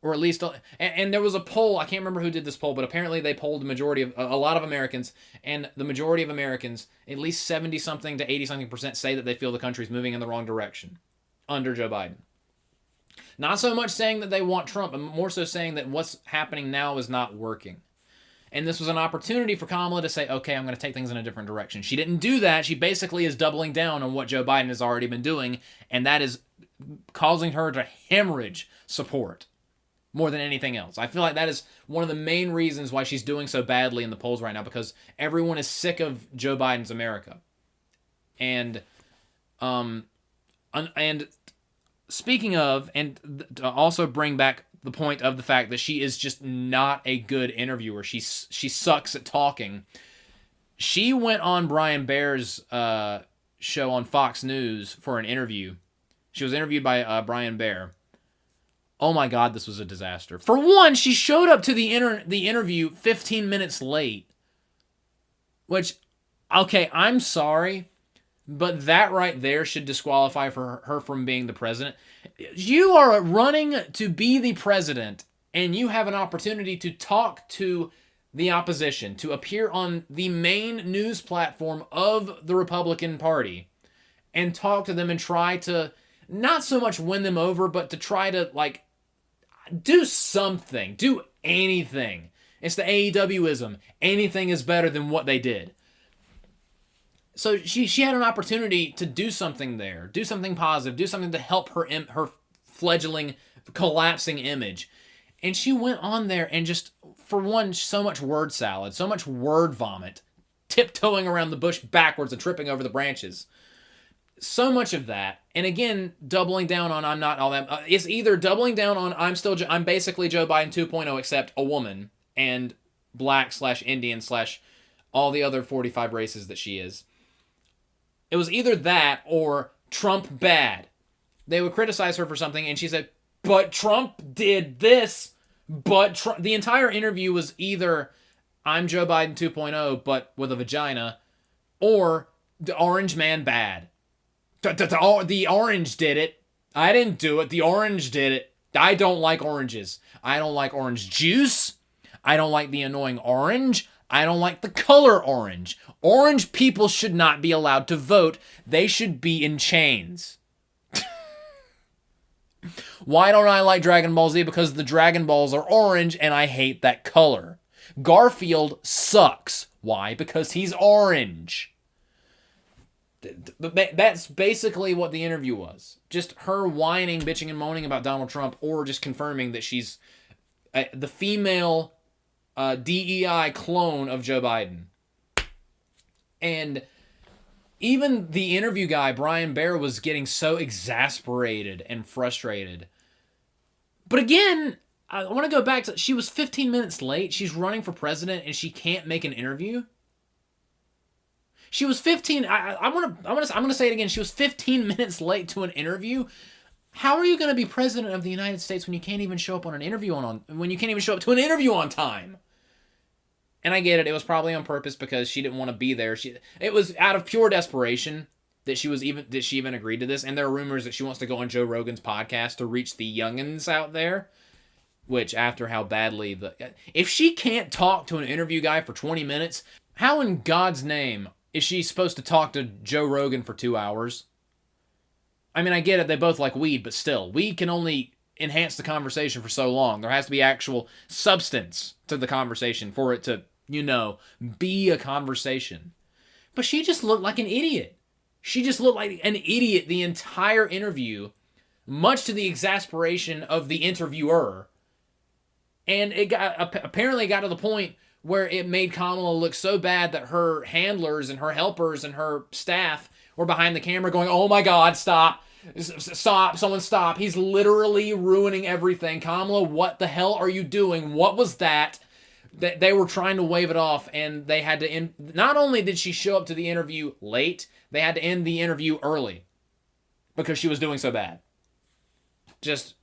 Or at least, and there was a poll, I can't remember who did this poll, but apparently they polled a lot of Americans, and the majority of Americans, at least 70-something to 80-something%, say that they feel the country's moving in the wrong direction under Joe Biden. Not so much saying that they want Trump, but more so saying that what's happening now is not working. And this was an opportunity for Kamala to say, okay, I'm going to take things in a different direction. She didn't do that. She basically is doubling down on what Joe Biden has already been doing, and that is causing her to hemorrhage support more than anything else. I feel like that is one of the main reasons why she's doing so badly in the polls right now, because everyone is sick of Joe Biden's America. And speaking of, and to also bring back the point of the fact that she is just not a good interviewer. She sucks at talking. She went on Brian Baer's show on Fox News for an interview. She was interviewed by Brian Baer. Oh my God, this was a disaster. For one, she showed up to the interview 15 minutes late. Which, okay, I'm sorry, but that right there should disqualify her from being the president. You are running to be the president, and you have an opportunity to talk to the opposition, to appear on the main news platform of the Republican Party, and talk to them and try to not so much win them over, but to try to, like, do something. Do anything. It's the AEWism. Anything is better than what they did. So she had an opportunity to do something there. Do something positive. Do something to help her fledgling, collapsing image. And she went on there and just, for one, so much word salad. So much word vomit. Tiptoeing around the bush backwards and tripping over the branches. So much of that, and again, doubling down on I'm not all that. It's either doubling down on I'm basically Joe Biden 2.0, except a woman and black/Indian/ all the other 45 races that she is. It was either that or Trump bad. They would criticize her for something, and she said, "But Trump did this." But the entire interview was either I'm Joe Biden 2.0, but with a vagina, or the orange man bad. The orange did it. I didn't do it. The orange did it. I don't like oranges. I don't like orange juice. I don't like the annoying orange. I don't like the color orange. Orange people should not be allowed to vote. They should be in chains. Why don't I like Dragon Ball Z? Because the Dragon Balls are orange and I hate that color. Garfield sucks. Why? Because he's orange. That's basically what the interview was. Just her whining, bitching, and moaning about Donald Trump, or just confirming that she's the female DEI clone of Joe Biden. And even the interview guy, Brian Bear, was getting so exasperated and frustrated. But again, I want to go back to, she was 15 minutes late. She's running for president and she can't make an interview. She was 15. I'm gonna say it again. She was 15 minutes late to an interview. How are you going to be president of the United States when you can't even show up on an interview when you can't even show up to an interview on time? And I get it. It was probably on purpose because she didn't want to be there. It was out of pure desperation that she even agreed to this. And there are rumors that she wants to go on Joe Rogan's podcast to reach the youngins out there. Which, after how badly if she can't talk to an interview guy for 20 minutes, how in God's name is she supposed to talk to Joe Rogan for 2 hours? I mean, I get it. They both like weed, but still, weed can only enhance the conversation for so long. There has to be actual substance to the conversation for it to, be a conversation. But she just looked like an idiot. She just looked like an idiot the entire interview, much to the exasperation of the interviewer. And it apparently got to the point where it made Kamala look so bad that her handlers and her helpers and her staff were behind the camera going, "Oh my God, stop. Stop, someone stop. He's literally ruining everything. Kamala, what the hell are you doing? What was that?" They were trying to wave it off, and they had to end. Not only did she show up to the interview late, they had to end the interview early because she was doing so bad. Just,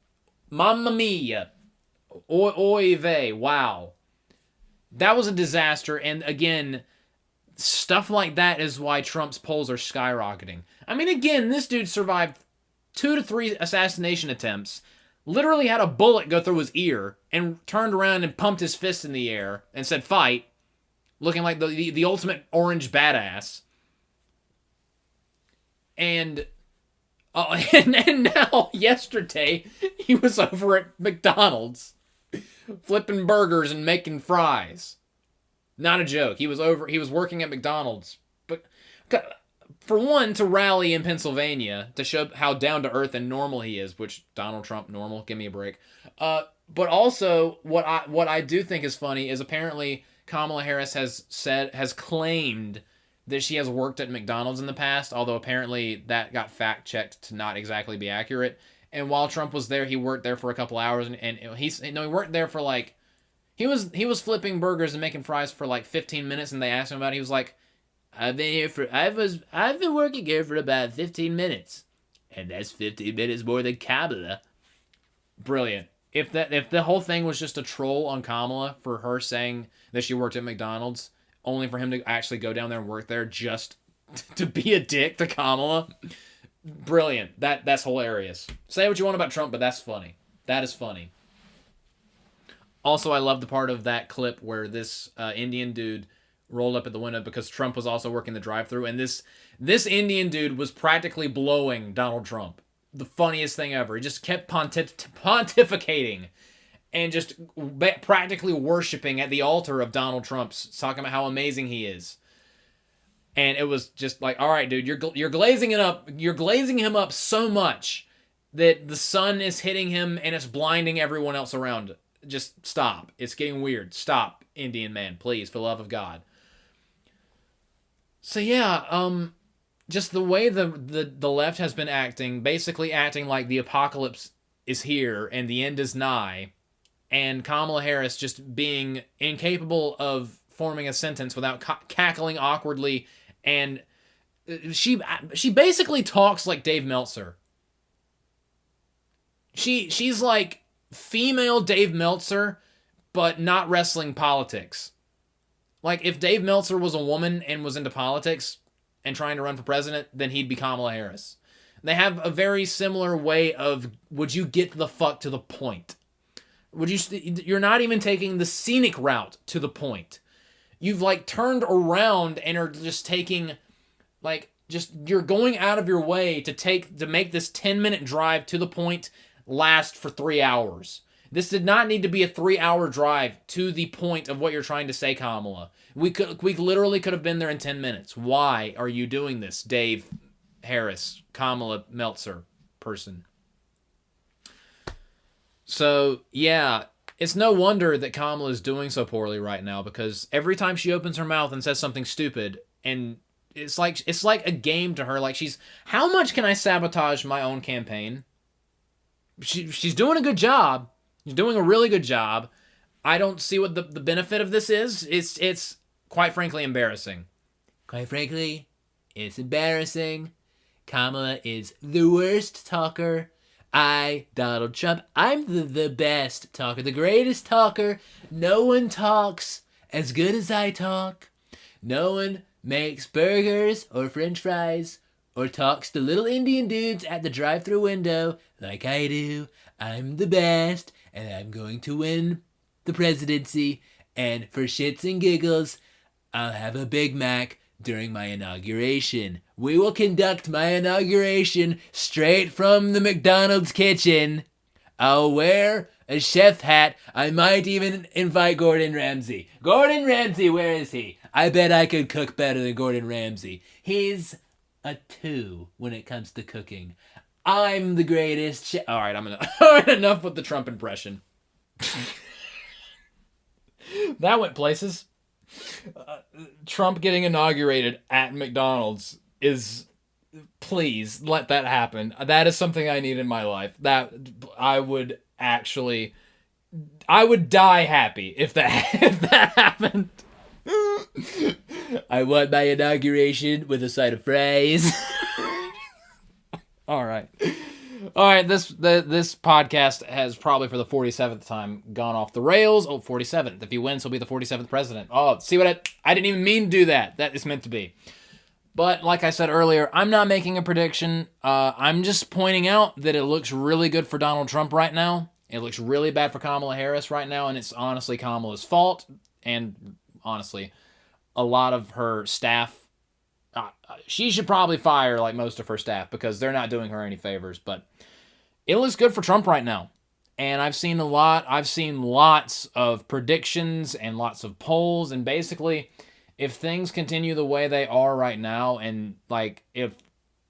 mamma mia. Oy vey, wow. That was a disaster, and again, stuff like that is why Trump's polls are skyrocketing. I mean, again, this dude survived 2 to 3 assassination attempts, literally had a bullet go through his ear, and turned around and pumped his fist in the air and said, "Fight," looking like the ultimate orange badass. And and now, yesterday, he was over at McDonald's, flipping burgers and making fries. Not a joke. He was working at McDonald's. But for one, to rally in Pennsylvania to show how down to earth and normal he is, which Donald Trump normal, give me a break. But also what I do think is funny is apparently Kamala Harris has claimed that she has worked at McDonald's in the past, although apparently that got fact checked to not exactly be accurate. And while Trump was there, he worked there for a couple hours, and he worked there for like, he was flipping burgers and making fries for like 15 minutes, and they asked him about it. He was like, I've been working here for about 15 minutes, and that's 15 minutes more than Kamala. Brilliant. If the whole thing was just a troll on Kamala for her saying that she worked at McDonald's, only for him to actually go down there and work there just to be a dick to Kamala. Brilliant. That's hilarious. Say what you want about Trump, but that's funny. That is funny. Also, I love the part of that clip where this Indian dude rolled up at the window because Trump was also working the drive-thru, and this Indian dude was practically blowing Donald Trump. The funniest thing ever. He just kept pontificating and just practically worshiping at the altar of Donald Trump, talking about how amazing he is. And it was just like, all right, dude, you're glazing it up. You're glazing him up so much that the sun is hitting him and it's blinding everyone else around. Just stop. It's getting weird. Stop, Indian man, please, for the love of God. So yeah, just the way the left has been acting, basically acting like the apocalypse is here and the end is nigh, and Kamala Harris just being incapable of forming a sentence without cackling awkwardly, and she basically talks like Dave Meltzer. She's like female Dave Meltzer, but not wrestling politics. Like, if Dave Meltzer was a woman and was into politics and trying to run for president, then he'd be Kamala Harris. They have a very similar way of, would you get the fuck to the point? You're not even taking the scenic route to the point. You've like turned around and are just taking you're going out of your way to make this 10-minute drive to the point last for 3 hours. This did not need to be a 3-hour drive to the point of what you're trying to say, Kamala. We literally could have been there in 10 minutes. Why are you doing this, Dave Harris, Kamala Meltzer person? So, yeah, it's no wonder that Kamala is doing so poorly right now, because every time she opens her mouth and says something stupid, and it's like a game to her. Like, how much can I sabotage my own campaign? She's doing a good job. She's doing a really good job. I don't see what the benefit of this is. It's quite frankly embarrassing. Quite frankly, it's embarrassing. Kamala is the worst talker. Donald Trump, I'm the best talker, the greatest talker. No one talks as good as I talk. No one makes burgers or french fries or talks to little Indian dudes at the drive-thru window like I do. I'm the best, and I'm going to win the presidency, and for shits and giggles, I'll have a Big Mac during my inauguration. We will conduct my inauguration straight from the McDonald's kitchen. I'll wear a chef hat. I might even invite Gordon Ramsay. Gordon Ramsay, where is he? I bet I could cook better than Gordon Ramsay. He's a 2 when it comes to cooking. I'm the greatest chef. All right, Alright, enough with the Trump impression. That went places. Trump getting inaugurated at McDonald's is... Please, let that happen. That is something I need in my life. That I would die happy if that happened. I want my inauguration with a side of fries. All right. This podcast has probably for the 47th time gone off the rails. 47th. If he wins, he'll be the 47th president. Oh, see what I didn't even mean to do that. That is meant to be. But like I said earlier, I'm not making a prediction. I'm just pointing out that it looks really good for Donald Trump right now. It looks really bad for Kamala Harris right now, and it's honestly Kamala's fault. And honestly, a lot of her staff, she should probably fire like most of her staff because they're not doing her any favors. But it looks good for Trump right now. And I've seen lots of predictions and lots of polls, and basically, if things continue the way they are right now, and like if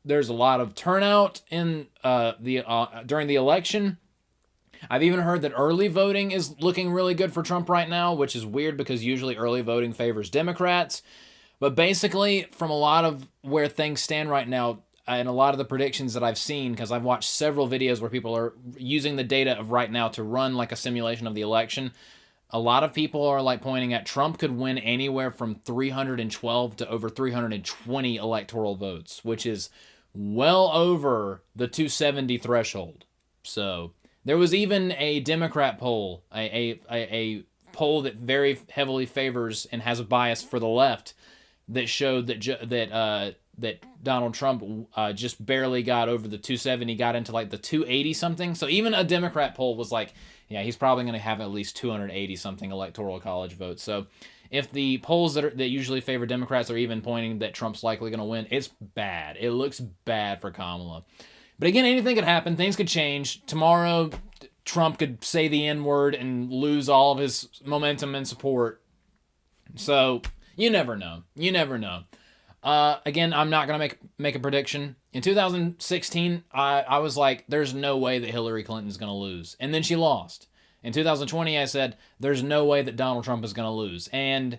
there's a lot of turnout in during the election, I've even heard that early voting is looking really good for Trump right now, which is weird because usually early voting favors Democrats. But basically, from a lot of where things stand right now, and a lot of the predictions that I've seen, because I've watched several videos where people are using the data of right now to run like a simulation of the election, a lot of people are like pointing at Trump could win anywhere from 312 to over 320 electoral votes, which is well over the 270 threshold. So there was even a Democrat poll, a poll that very heavily favors and has a bias for the left, that showed that Donald Trump just barely got over the 270, got into like the 280 something. So even a Democrat poll was like, yeah, he's probably going to have at least 280 something electoral college votes. So if the polls that usually favor Democrats are even pointing that Trump's likely going to win, it's bad. It looks bad for Kamala. But again, anything could happen. Things could change. Tomorrow, Trump could say the N-word and lose all of his momentum and support. So you never know. You never know. Again, I'm not going to make a prediction. In 2016, I was like, there's no way that Hillary Clinton's going to lose. And then she lost. In 2020, I said, there's no way that Donald Trump is going to lose. And,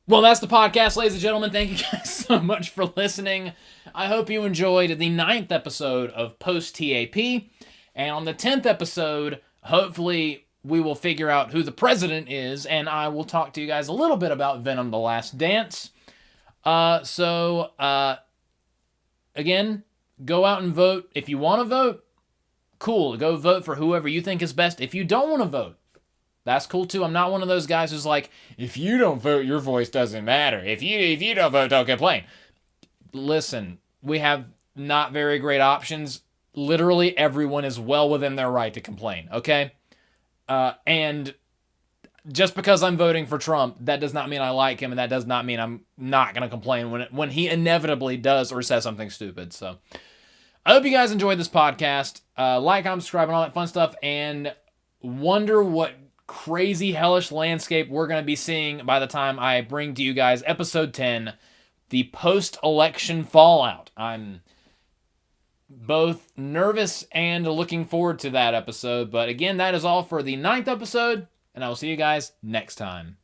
well, that's the podcast, ladies and gentlemen. Thank you guys so much for listening. I hope you enjoyed the 9th episode of Post-TAP. And on the 10th episode, hopefully we will figure out who the president is, and I will talk to you guys a little bit about Venom: The Last Dance. Again, go out and vote. If you want to vote, cool. Go vote for whoever you think is best. If you don't want to vote, that's cool too. I'm not one of those guys who's like, if you don't vote, your voice doesn't matter. If you don't vote, don't complain. Listen, we have not very great options, literally everyone is well within their right to complain, okay? And just because I'm voting for Trump, that does not mean I like him, and that does not mean I'm not going to complain when he inevitably does or says something stupid. So I hope you guys enjoyed this podcast. Like, comment, subscribe, and all that fun stuff, and wonder what crazy hellish landscape we're going to be seeing by the time I bring to you guys episode 10, the post-election fallout. I'm both nervous and looking forward to that episode, but again, that is all for the 9th episode, and I will see you guys next time.